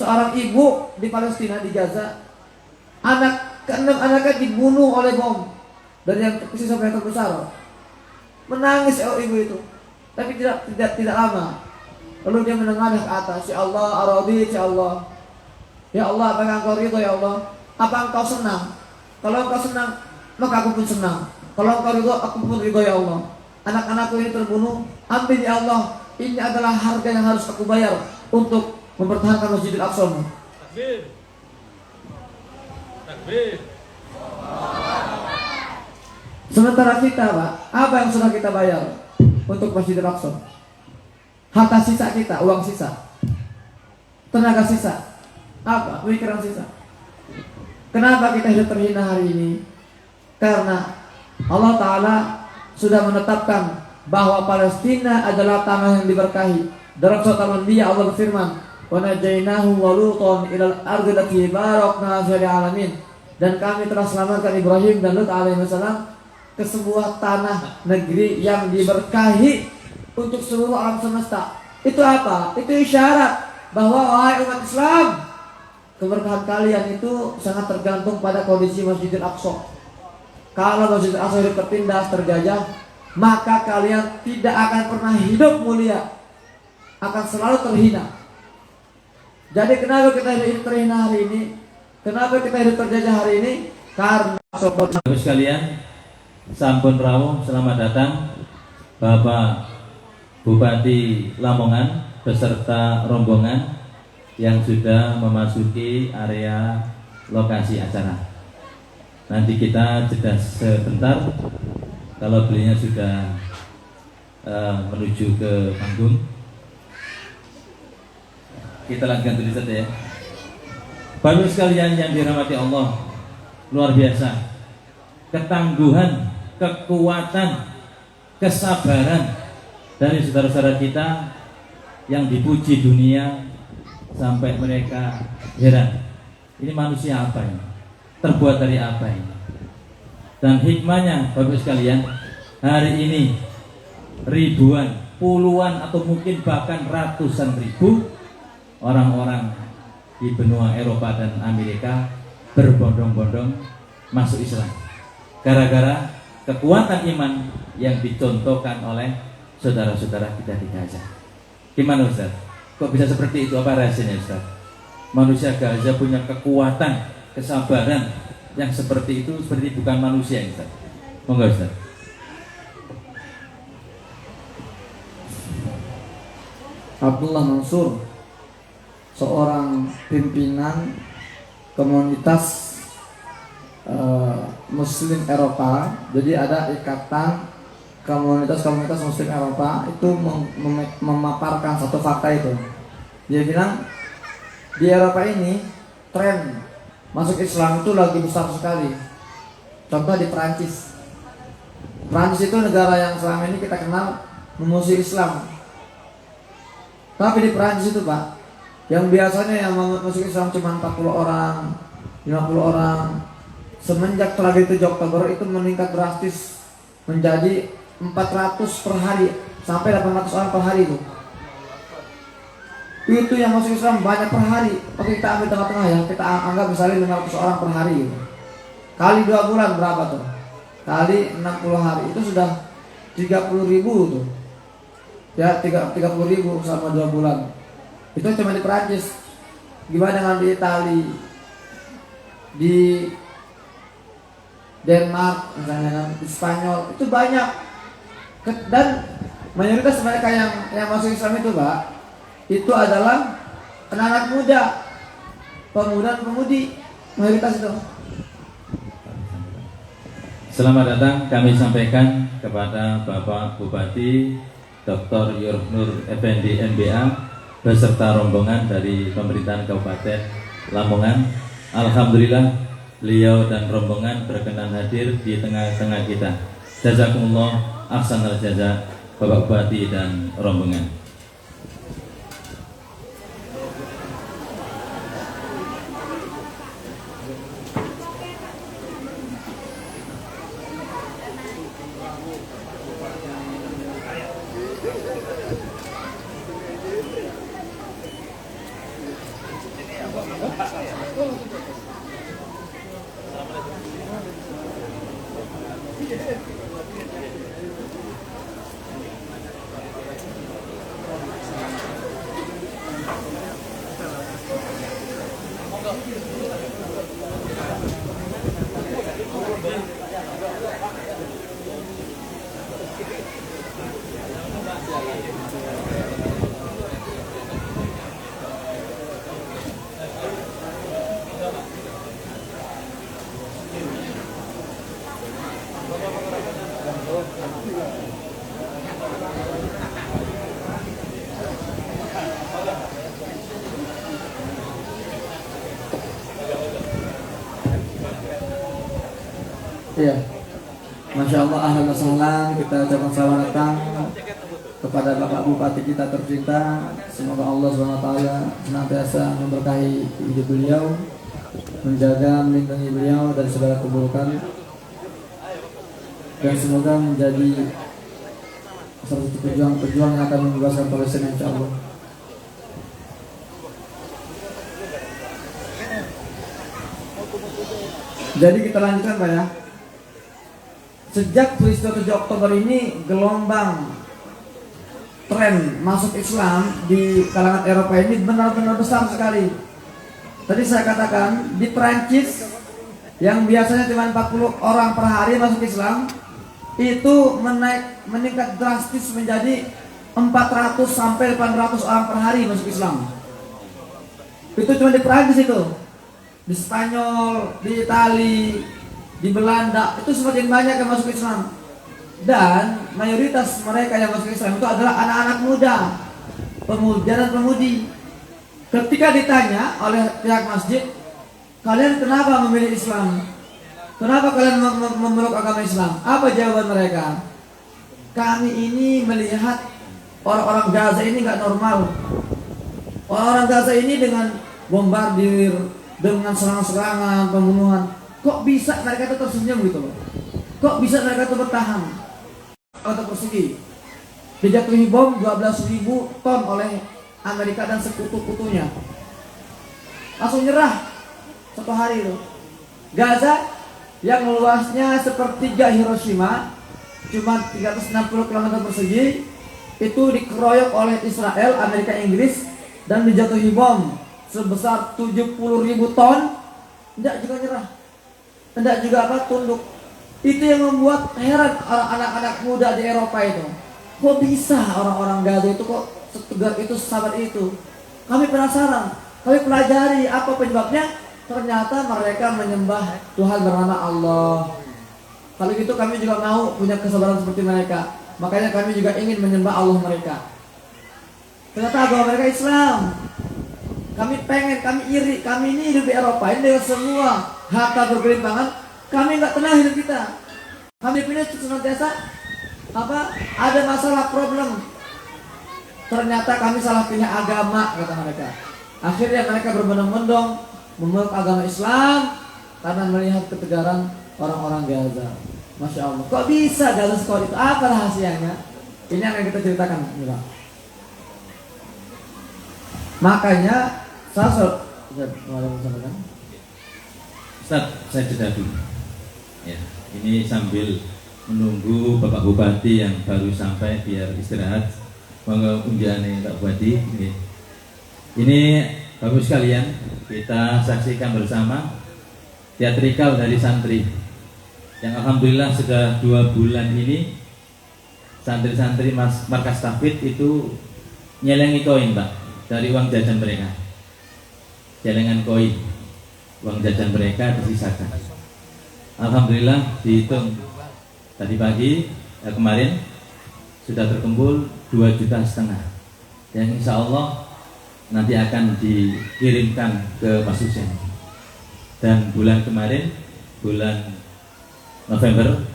seorang ibu di Palestina, di Gaza, keenam anaknya dibunuh oleh bom dari yang kecil sampai yang terbesar. Menangis ibu itu, tapi tidak lama. Lalu dia menengadah ke atas, ya Allah, Arabi, ya Allah. Ya Allah, apakah engkau ridho ya Allah? Apa engkau senang? Kalau engkau senang, maka aku pun senang. Kalau engkau ridho, aku pun ridho ya Allah. Anak-anakku ini terbunuh, ambil ya Allah. Ini adalah harga yang harus aku bayar untuk mempertahankan Masjidil Aqsa.
Takbir. Takbir.
Sementara kita Pak, apa yang sudah kita bayar untuk Masjidil Aqsa? Harta sisa kita, uang sisa, tenaga sisa, apa? Pikiran sisa. Kenapa kita hidup terhina hari ini? Karena Allah Ta'ala sudah menetapkan bahwa Palestina adalah tanah yang diberkahi. Dalam surat Al-Anbiya Allah berfirman, "Wa najainahu wa Lutan ilal ardi allati barakna fiha lil alamin." Dan kami telah selamatkan Ibrahim dan Lut alaihi wasallam ke sebuah tanah negeri yang diberkahi untuk seluruh alam semesta. Itu apa? Itu isyarat bahwa wahai umat Islam, keberkahan kalian itu sangat tergantung pada kondisi Masjidil Aqsa. Kalau Masjidil Aqsa hidup tertindas, terjajah, maka kalian tidak akan pernah hidup mulia, akan selalu terhina. Jadi kenapa kita hidup terhina hari ini? Kenapa kita hidup terjajah hari ini? Karena
Bapak sekalian, sampun rawuh, selamat datang Bapak Bupati Lamongan beserta rombongan yang sudah memasuki area lokasi acara. Nanti kita jeda sebentar. Kalau beliau sudah menuju ke panggung, kita lanjutkan dulu saja ya. Bapak sekalian yang dirahmati Allah, luar biasa ketangguhan, kekuatan, kesabaran dari saudara-saudara kita yang dipuji dunia sampai mereka heran. Ini manusia apa ini? Terbuat dari apa ini? Dan hikmahnya Bapak sekalian, hari ini ribuan, puluhan atau mungkin bahkan ratusan ribu orang-orang di benua Eropa dan Amerika berbondong-bondong masuk Islam gara-gara kekuatan iman yang dicontohkan oleh saudara-saudara kita di Gaza. Gimana Ustaz? Kok bisa seperti itu? Apa rahasianya Ustaz? Manusia Gaza punya kekuatan, kesabaran yang seperti itu, seperti bukan manusia Ustaz. Monggo Ustaz.
Abdullah Mansur, seorang pimpinan komunitas Muslim Eropa. Jadi ada ikatan komunitas Muslim Eropa itu memaparkan satu fakta itu. Dia bilang di Eropa ini tren masuk Islam itu lagi besar sekali. Contoh di Perancis. Perancis itu negara yang selama ini kita kenal memusuhi Islam. Tapi di Perancis itu Pak, yang biasanya yang masuk Islam cuma 40 orang, 50 orang, semenjak tragedi 7 Oktober itu meningkat drastis menjadi 400 per hari sampai 800 orang per hari itu. Itu yang masuk Islam banyak per hari. Oke, kita ambil tengah-tengah ya, kita anggap misalnya 500 orang per hari gitu. Kali 2 bulan berapa tuh? Kali 60 hari itu sudah 30.000 tuh. Ya 30.000 selama 2 bulan. Itu cuma di Perancis. Gimana dengan di Italia, di Denmark, misalnya di Spanyol, itu banyak. Dan mayoritas mereka yang masuk Islam itu Pak, itu adalah anak-anak muda, pemuda dan pemudi, mayoritas itu.
Selamat datang kami sampaikan kepada Bapak Bupati Dr. Nur Effendi MBA beserta rombongan dari pemerintahan Kabupaten Lamongan. Alhamdulillah beliau dan rombongan berkenan hadir di tengah-tengah kita. Jazakumullah ahsanal jaza Bapak Bupati dan rombongan.
Iya. Masya Allah, ahlan wa sahlan. Kita ucapkan selamat datang kepada Bapak Bupati kita tercinta. Semoga Allah SWT senantiasa memberkahi hidup beliau, menjaga, melindungi beliau dari segala keburukan, dan semoga menjadi salah satu pejuang yang akan membebaskan Palestina insya Allah. Jadi kita lanjutkan Pak ya. Sejak peristiwa 7 Oktober ini, gelombang tren masuk Islam di kalangan Eropa ini benar-benar besar sekali. Tadi saya katakan di Prancis yang biasanya cuma 40 orang per hari masuk Islam, itu meningkat drastis menjadi 400 sampai 800 orang per hari masuk Islam. Itu cuma di Prancis itu, di Spanyol, di Itali, di Belanda itu semakin banyak yang masuk Islam. Dan mayoritas mereka yang masuk Islam itu adalah anak-anak muda, pemuda dan pemudi. Ketika ditanya oleh pihak masjid, kalian kenapa memilih Islam? Kenapa kalian memeluk agama Islam? Apa jawaban mereka? Kami ini melihat orang-orang Gaza ini nggak normal. Orang-orang Gaza ini dengan bombardir, dengan serangan-serangan, pembunuhan, kok bisa mereka itu tersenyum gitu loh? Kok bisa mereka itu bertahan? Atau persegi dijatuhi bom 12.000 ton oleh Amerika dan sekutu-kutunya, langsung nyerah satu hari itu. Gaza yang luasnya sepertiga Hiroshima, cuma 360 km persegi, itu dikeroyok oleh Israel, Amerika, Inggris, dan dijatuhi bom sebesar 70.000 ton, tidak juga nyerah, tidak juga tunduk. Itu yang membuat heran anak-anak muda di Eropa itu. Kok bisa orang-orang Gaza itu kok setegar itu, sabar itu? Kami penasaran, kami pelajari apa penyebabnya. Ternyata mereka menyembah Tuhan bernama Allah. Kalau gitu kami juga mau punya kesabaran seperti mereka. Makanya kami juga ingin menyembah Allah mereka. Ternyata agama mereka Islam. Kami pengen, kami iri, kami ini hidup di Eropa ini dengan semua harta bergelimpangan. Kami nggak tenang hidup kita. Kami punya senantiasa ada masalah, problem. Ternyata kami salah pilih agama, kata mereka. Akhirnya mereka berbondong-bondong memeluk agama Islam karena melihat ketegaran orang-orang Gaza. Masya Allah. Kok bisa Gaza sekuat itu? Apa rahasianya? Ini yang akan kita ceritakan. Makanya Ustaz,
saya jeda dulu. Ya, ini sambil menunggu Bapak Bupati yang baru sampai biar istirahat. Monggo undiane Pak Bupati. Ini Bapak sekalian, kita saksikan bersama teatrikal dari santri yang alhamdulillah sudah 2 bulan ini santri-santri markas Tafid itu nyelengi koin Pak dari uang jajan mereka. Celengan koin, uang jajan mereka disisakan. Alhamdulillah dihitung tadi pagi kemarin sudah terkumpul 2,5 juta yang insya Allah nanti akan dikirimkan ke Mas Husein. Dan bulan kemarin, bulan November,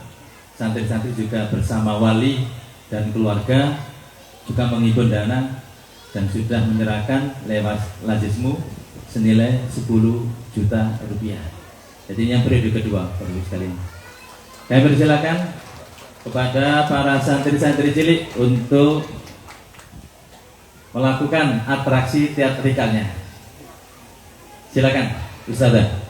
santri-santri juga bersama wali dan keluarga juga menghimpun dana dan sudah menyerahkan lewat Lazismu senilai 10 juta rupiah. Jadi ini yang periode kedua, Bapak sekalian. Saya persilakan kepada para santri-santri cilik untuk melakukan atraksi teatrikalnya. Silakan, Ustazah.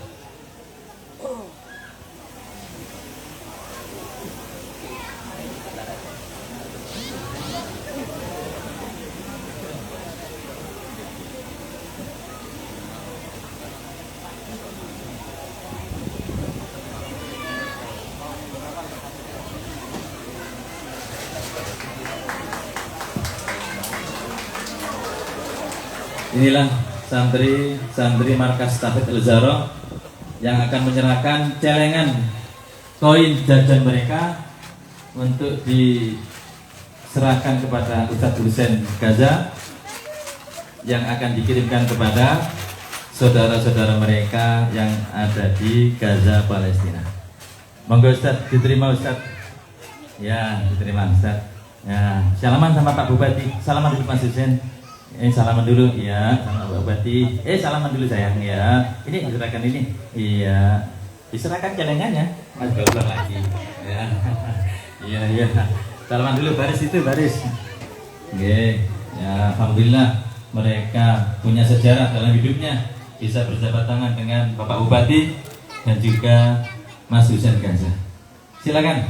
Inilah santri markas Tafid Al-Zahra yang akan menyerahkan celengan koin jajan mereka untuk diserahkan kepada Ustadz Husein Gaza yang akan dikirimkan kepada saudara-saudara mereka yang ada di Gaza, Palestina. Monggo Ustadz, diterima Ustadz. Ya, diterima Ustadz. Ya, salaman sama Pak Bupati. Salaman dulu Mas Husein. Salaman dulu ya sama Pak Bupati. Salaman dulu sayang ya. Ini diserahkan ini. Iya. Diserahkan celengannya. Mas ulang lagi. Ya. Iya. Salaman dulu baris itu baris. Oke. Ya, alhamdulillah mereka punya sejarah dalam hidupnya bisa berjabat tangan dengan Bapak Bupati dan juga Mas Husein Gaza. Silakan.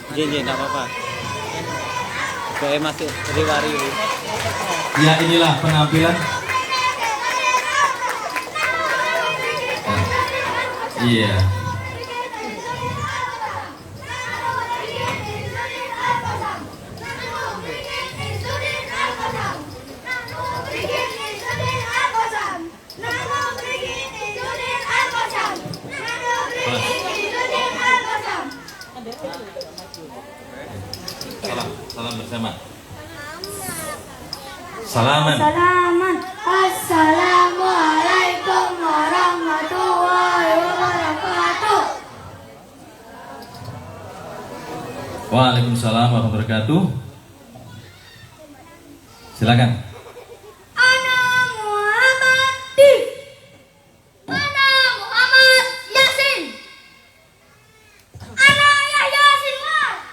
Jadi tidak apa-apa.
Kayak masuk riwari.
Ya, inilah penampilan. Iya. Salam bersama. Salaman.
Salaman. Assalamualaikum warahmatullahi wabarakatuh.
Waalaikumsalam warahmatullahi wabarakatuh. Silakan.
Ana Muhammad Di. Ana Muhammad Yasin. Ana Yahya Sinwar.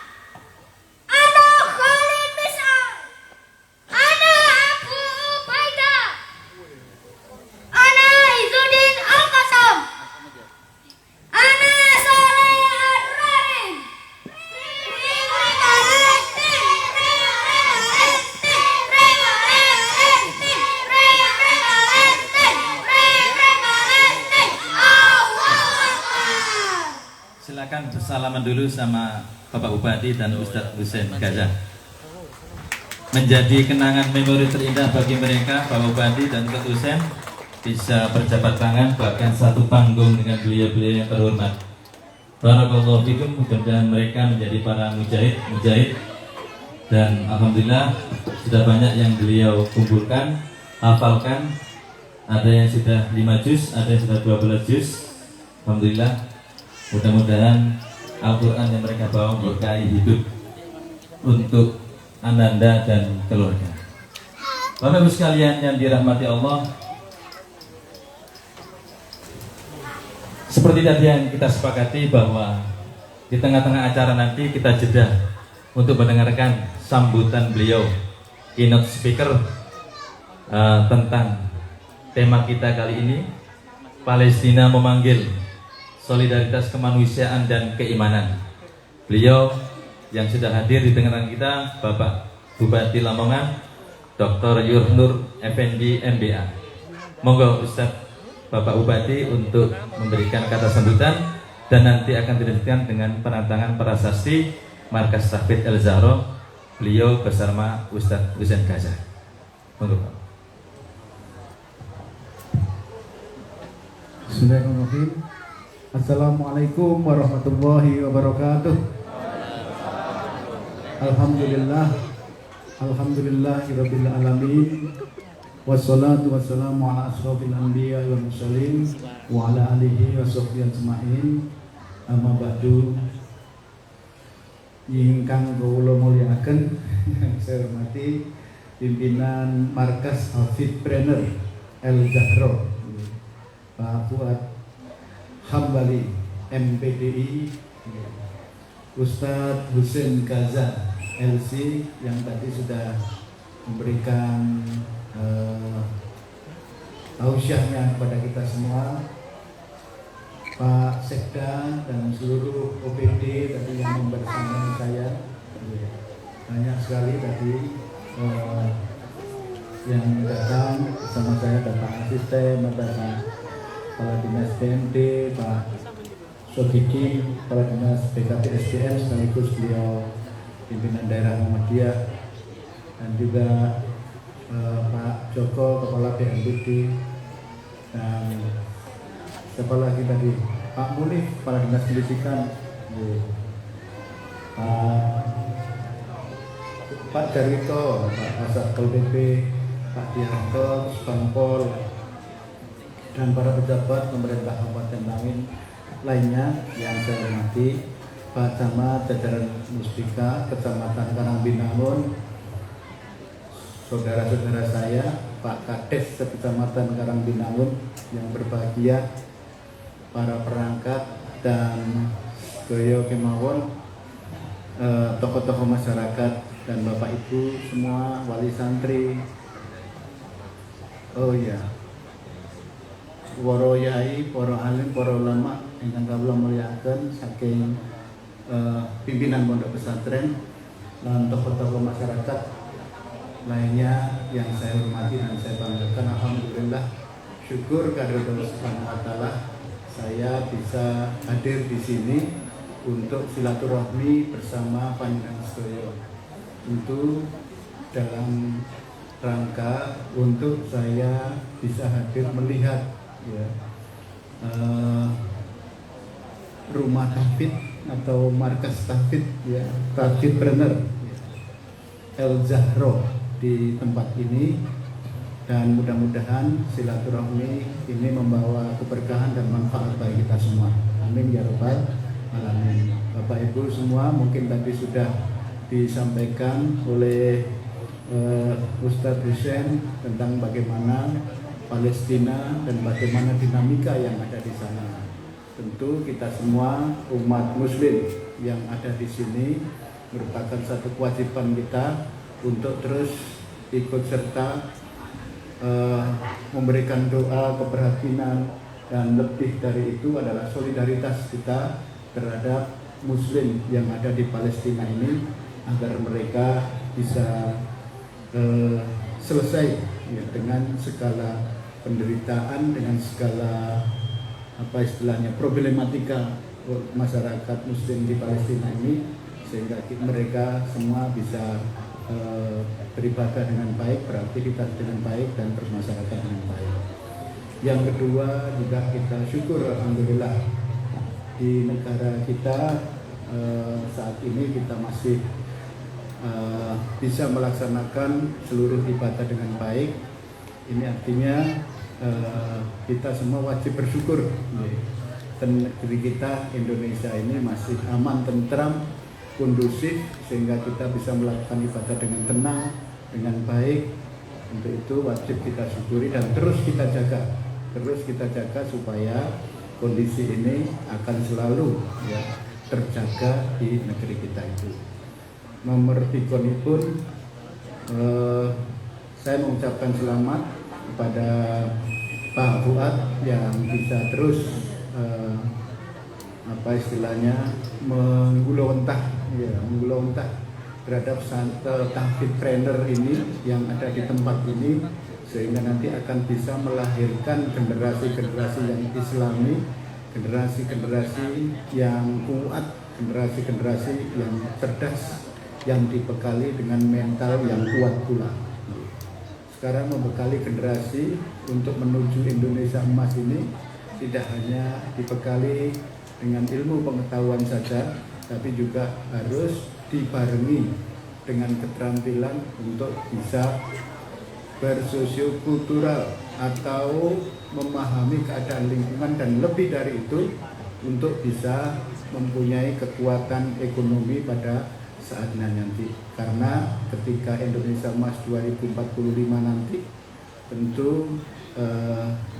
Ana Khalid Misal. Ana Abu Ubaidah. Ana Izzuddin Al-Qassam. Ana Saleh Ar-Rahim.
Silakan bersalaman dulu sama Bapak Bupati dan Ustadz Husein Gajah. Menjadi kenangan memori terindah bagi mereka, Bapak Bupati dan Ustadz Husein bisa berjabat tangan bahkan satu panggung dengan beliau-beliau yang terhormat. Barakallahu fikum, mudah-mudahan mereka menjadi para mujahid dan alhamdulillah sudah banyak yang beliau kumpulkan, hafalkan. Ada yang sudah 5 juz, ada yang sudah 12 juz. Alhamdulillah. Mudah-mudahan Al-Quran yang mereka bawa berkahi hidup untuk Ananda dan keluarga. Bapak Ibu sekalian yang dirahmati Allah, seperti tadi yang kita sepakati bahwa di tengah-tengah acara nanti kita jeda untuk mendengarkan sambutan beliau, keynote speaker tentang tema kita kali ini, Palestina memanggil, solidaritas kemanusiaan dan keimanan. Beliau yang sudah hadir di tengah-tengah kita, Bapak Bupati Lamongan, Dr. Yurnur Effendi MBA. Monggo Ustadz Bapak Bupati untuk memberikan kata sambutan dan nanti akan dilanjutkan dengan penantangan prasasti Markas Tahfidz El Zahra. Beliau bersama Ustadz Husein Gajah. Monggo Pak.
Bismillahirrahmanirrahim. Assalamualaikum warahmatullahi wabarakatuh. Alhamdulillah, alhamdulillahirabbil alamin. Wassalatu wassalamu ala asrofil anbiya wal mursalin wa ala alihi wa sahbihi ajmain. Amma ba'du. Ingkang kula mulyakaken, saya hormati pimpinan Markas Hafidpreneur El Zahra, Pak Fuad Hambali MPDI, Ustadz Husein Gajah LC yang tadi sudah memberikan tausiahnya kepada kita semua, Pak Sekda dan seluruh OPD tadi yang membersamakan saya. Banyak sekali tadi yang datang bersama saya, ada Pak Asisten, ada Pak Kepala Dinas BMD, Pak Sogiki, Kepala Dinas BKP SDM, sekaligus beliau pimpinan daerah Muhammadiyah, dan juga Pak Joko, Kepala BNPB, dan siapa lagi tadi, Pak Munif, Kepala Dinas Pendidikan, Pak Darwito, Pak Asatpol PP, Pak Dianto, Bang Pol, dan para pejabat pemerintah Kabupaten Langin lainnya yang saya hormati, Pak Camat, jajaran Muspika, Kecamatan Karangbinangun, saudara-saudara saya, Pak Kades Kecamatan Karangbinangun yang berbahagia, para perangkat dan Goyo Kemawon, tokoh-tokoh masyarakat dan Bapak Ibu semua, wali santri, oh ya, para yai, para alim, para ulama ingkang kawula mulyakaken saking pimpinan pondok pesantren dan tokoh-tokoh masyarakat lainnya yang saya hormati dan saya banggakan. Alhamdulillah, syukur kepada Allah Subhanahu wa taala saya bisa hadir di sini untuk silaturahmi bersama panjenengan sedaya. Tentu dalam rangka untuk saya bisa hadir melihat ya, rumah tahfidz atau markas tahfidz ya, tahfidzpreneur El Zahro di tempat ini, dan mudah-mudahan silaturahmi ini membawa keberkahan dan manfaat bagi kita semua. Amin ya rabbal alamin. Bapak Ibu semua, mungkin tadi sudah disampaikan oleh Ustadz Hussein tentang bagaimana Palestina dan bagaimana dinamika yang ada di sana. Tentu kita semua umat Muslim yang ada di sini merupakan satu kewajiban kita untuk terus ikut serta memberikan doa, keprihatinan, dan lebih dari itu adalah solidaritas kita terhadap Muslim yang ada di Palestina ini agar mereka bisa selesai ya, dengan segala penderitaan, dengan segala apa istilahnya problematika masyarakat Muslim di Palestina ini, sehingga mereka semua bisa beribadah dengan baik, beraktivitas dengan baik, dan bermasyarakat dengan baik. Yang kedua juga kita syukur alhamdulillah di negara kita saat ini kita masih bisa melaksanakan seluruh ibadah dengan baik. Ini artinya kita semua wajib bersyukur. Negeri kita Indonesia ini masih aman, tentram, kondusif, sehingga kita bisa melakukan ibadah dengan tenang, dengan baik. Untuk itu wajib kita syukuri dan terus kita jaga supaya kondisi ini akan selalu ya terjaga di negeri kita itu. Nomor 3 pun saya mengucapkan selamat kepada Pak Fuad yang bisa terus apa istilahnya menggulung ontah terhadap tahfidzpreneur ini yang ada di tempat ini, sehingga nanti akan bisa melahirkan generasi-generasi yang islami, generasi-generasi yang kuat, generasi-generasi yang cerdas, yang dibekali dengan mental yang kuat pula. Sekarang membekali generasi untuk menuju Indonesia emas ini tidak hanya dibekali dengan ilmu pengetahuan saja, tapi juga harus dibarengi dengan keterampilan untuk bisa bersosio-kultural atau memahami keadaan lingkungan, dan lebih dari itu untuk bisa mempunyai kekuatan ekonomi pada saatnya nanti. Karena ketika Indonesia Emas 2045 nanti, tentu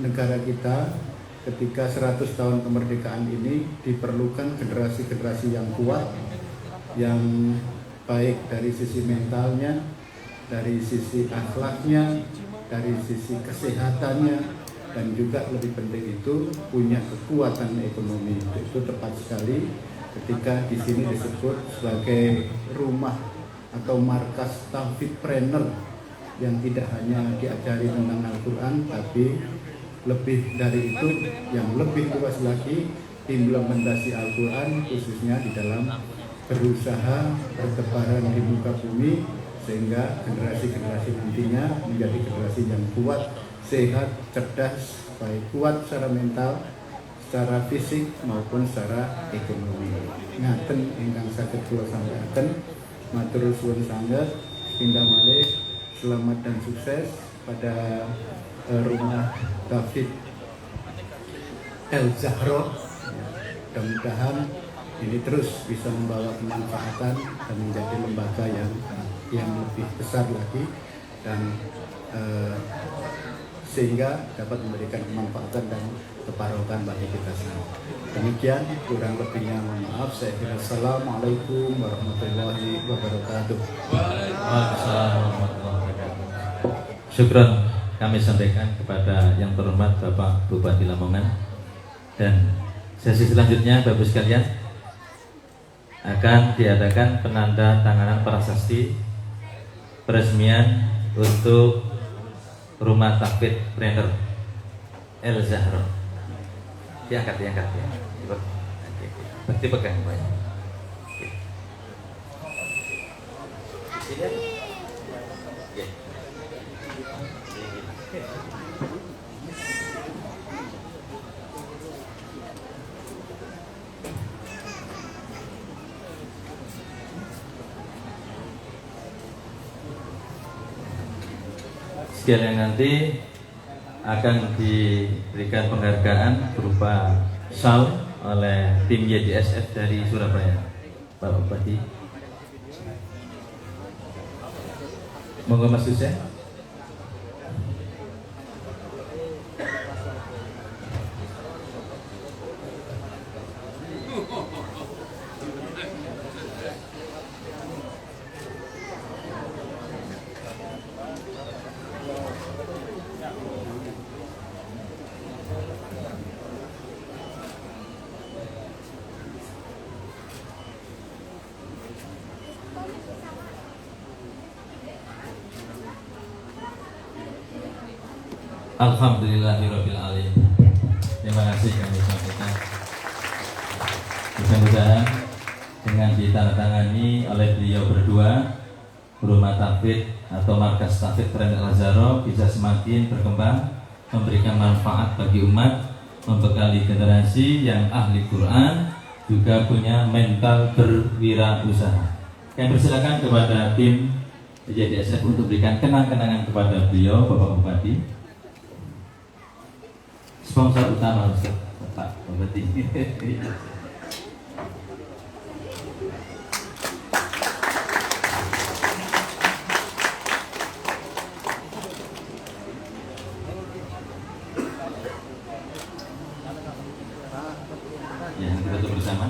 negara kita ketika 100 tahun kemerdekaan ini diperlukan generasi-generasi yang kuat, yang baik dari sisi mentalnya, dari sisi akhlaknya, dari sisi kesehatannya, dan juga lebih penting itu punya kekuatan ekonomi. Itu tepat sekali ketika di sini disebut sebagai rumah atau markas tahfidzpreneur yang tidak hanya diajari tentang Al-Quran, tapi lebih dari itu yang lebih luas lagi implementasi Al-Quran, khususnya di dalam berusaha bertebaran di muka bumi, sehingga generasi-generasi nantinya menjadi generasi yang kuat, sehat, cerdas, baik kuat secara mental, secara fisik maupun secara ekonomi. Ngaten ingkang saged kula sampaikan, matur suwun sanget, pindah malih, selamat dan sukses pada rumah tahfidz El Zahro. Mudah-mudahan ini terus bisa membawa kemanfaatan dan menjadi lembaga yang lebih besar lagi, dan sehingga dapat memberikan kemanfaatan dan kebarokan bagi kita semua. Demikian, kurang lebihnya mohon maaf. Saya kira assalamualaikum warahmatullahi wabarakatuh.
Waalaikumsalam warahmatullahi wabarakatuh. Syukron kami sampaikan kepada yang terhormat Bapak Bupati Lamongan. Dan sesi selanjutnya Bapak sekalian akan diadakan penanda tanganan prasasti peresmian untuk Rumah Tahfidz Trainer El Zahra. Diangkat ya. Dipegang Pak. Sekalian nanti akan diberikan penghargaan berupa shawl oleh tim YDSF dari Surabaya, Bapak Bupati. Monggo Mas Hussein. Alhamdulillahirabbil alamin. Terima kasih kami sampaikan. Mudah-mudahan dengan ditandatangani oleh beliau berdua, Rumah Tahfidz atau Markas Tahfidz Trainer El Zahra bisa semakin berkembang, memberikan manfaat bagi umat, membekali generasi yang ahli Quran, juga punya mental berwirausaha. Kami persilakan kepada tim YDSF untuk berikan kenang-kenangan kepada beliau, Bapak Bupati. Sponsor utama Ustaz, Pak Bupati. Ya, kita tutup bersama.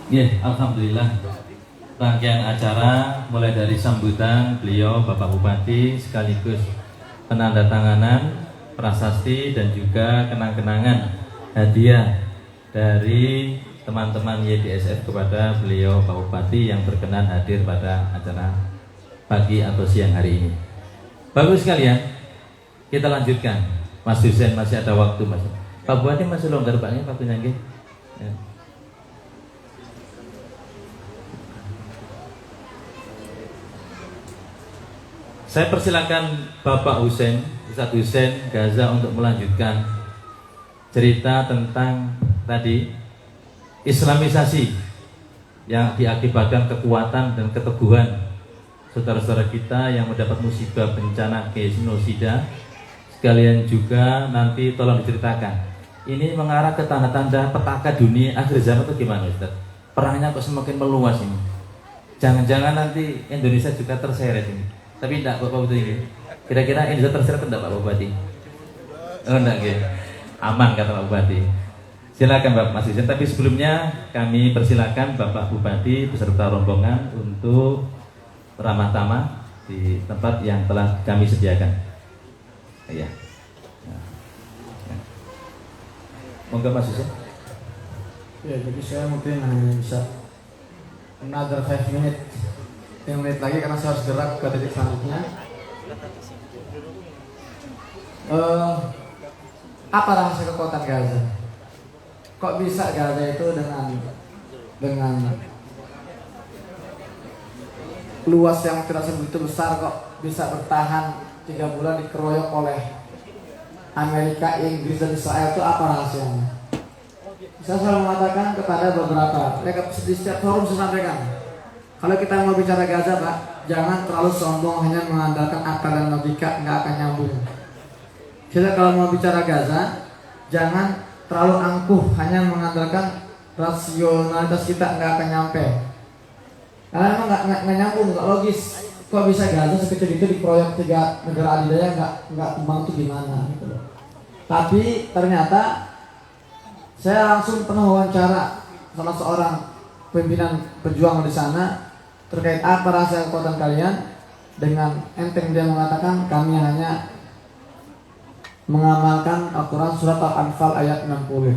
Ya, alhamdulillah. Rangkaian acara mulai dari sambutan beliau Bapak Bupati sekaligus penandatanganan prasasti dan juga kenang-kenangan hadiah dari teman-teman YDSF kepada beliau Pak Bupati yang berkenan hadir pada acara pagi atau siang hari ini. Bagus sekali ya. Kita lanjutkan. Mas Hussein masih ada waktu Mas. Pak Bupati masih longgar Pak waktunya nggih. Ya. Saya persilakan Bapak Hussein, Ustadz Hussein Gaza untuk melanjutkan cerita tentang tadi Islamisasi yang diakibatkan kekuatan dan keteguhan saudara-saudara kita yang mendapat musibah bencana genosida. Sekalian juga nanti tolong diceritakan ini mengarah ke tanda-tanda petaka dunia akhir zaman itu gimana Ustaz? Perangnya kok semakin meluas ini. Jangan-jangan nanti Indonesia juga terseret ini. Tapi tidak Bapak Bupati ini. Kira-kira Indonesia terseret tidak Pak Bupati? Oh enggak gitu. Aman kata Pak Bupati. Silakan Bapak Mas Hussein. Tapi sebelumnya kami persilakan Bapak Bupati beserta rombongan untuk ramah tamah di tempat yang telah kami sediakan. Iya. Monggo Mas Hussein.
Ya, jadi saya mungkin hanya bisa another 5 minutes. 5 menit lagi karena saya harus gerak ke titik selanjutnya. Apa rahasia kekuatan Gaza? Kok bisa Gaza itu dengan luas yang tidak sebegitu besar kok bisa bertahan 3 bulan dikeroyok oleh Amerika, Inggris dan Israel? Itu apa rahasianya? Saya selalu mengatakan kepada beberapa, di setiap forum saya sampaikan, kalau kita mau bicara Gaza Pak, jangan terlalu sombong hanya mengandalkan akal dan logika, nggak akan nyambung. Kita kalau mau bicara Gaza, jangan terlalu angkuh hanya mengandalkan rasionalitas kita, nggak akan nyampe. Karena emang nggak nyambung, nggak logis. Kok bisa Gaza sekecil itu dikeroyok 3 negara adidaya, nggak tumbang itu gimana gitu loh. Tapi ternyata saya langsung pernah wawancara salah seorang pimpinan pejuang di sana terkait apa rasa kekuatan kalian. Dengan enteng dia mengatakan kami hanya mengamalkan Al-Quran surat Al-Anfal ayat 60.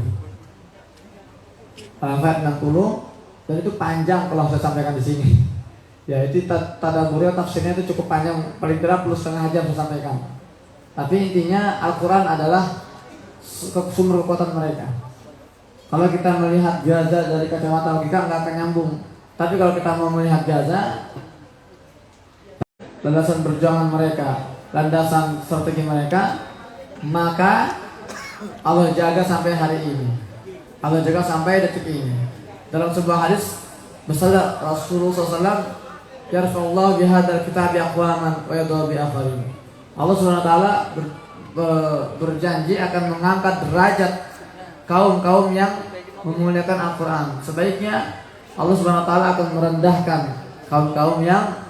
Ayat 60 dan itu panjang kalau saya sampaikan di sini. Ya itu tadabbur tafsirnya itu cukup panjang, paling tidak perlu setengah jam saya sampaikan. Tapi intinya Al-Quran adalah sumber kekuatan mereka. Kalau kita melihat Gaza dari kacamata logika nggak akan nyambung. Tapi kalau kita mau melihat Gaza, landasan perjuangan mereka, landasan strategi mereka, maka Allah jaga sampai hari ini. Allah jaga sampai detik ini. Dalam sebuah hadis bersabda Rasulullah SAW, "Yarfa'ullahu bihadzal kitabi aqwaman wa yadh'u bi akharin." Allah Subhanahu wa taala berjanji akan mengangkat derajat kaum-kaum yang memuliakan Al-Quran. Sebaiknya Allah Subhanahu wa taala akan merendahkan kaum-kaum yang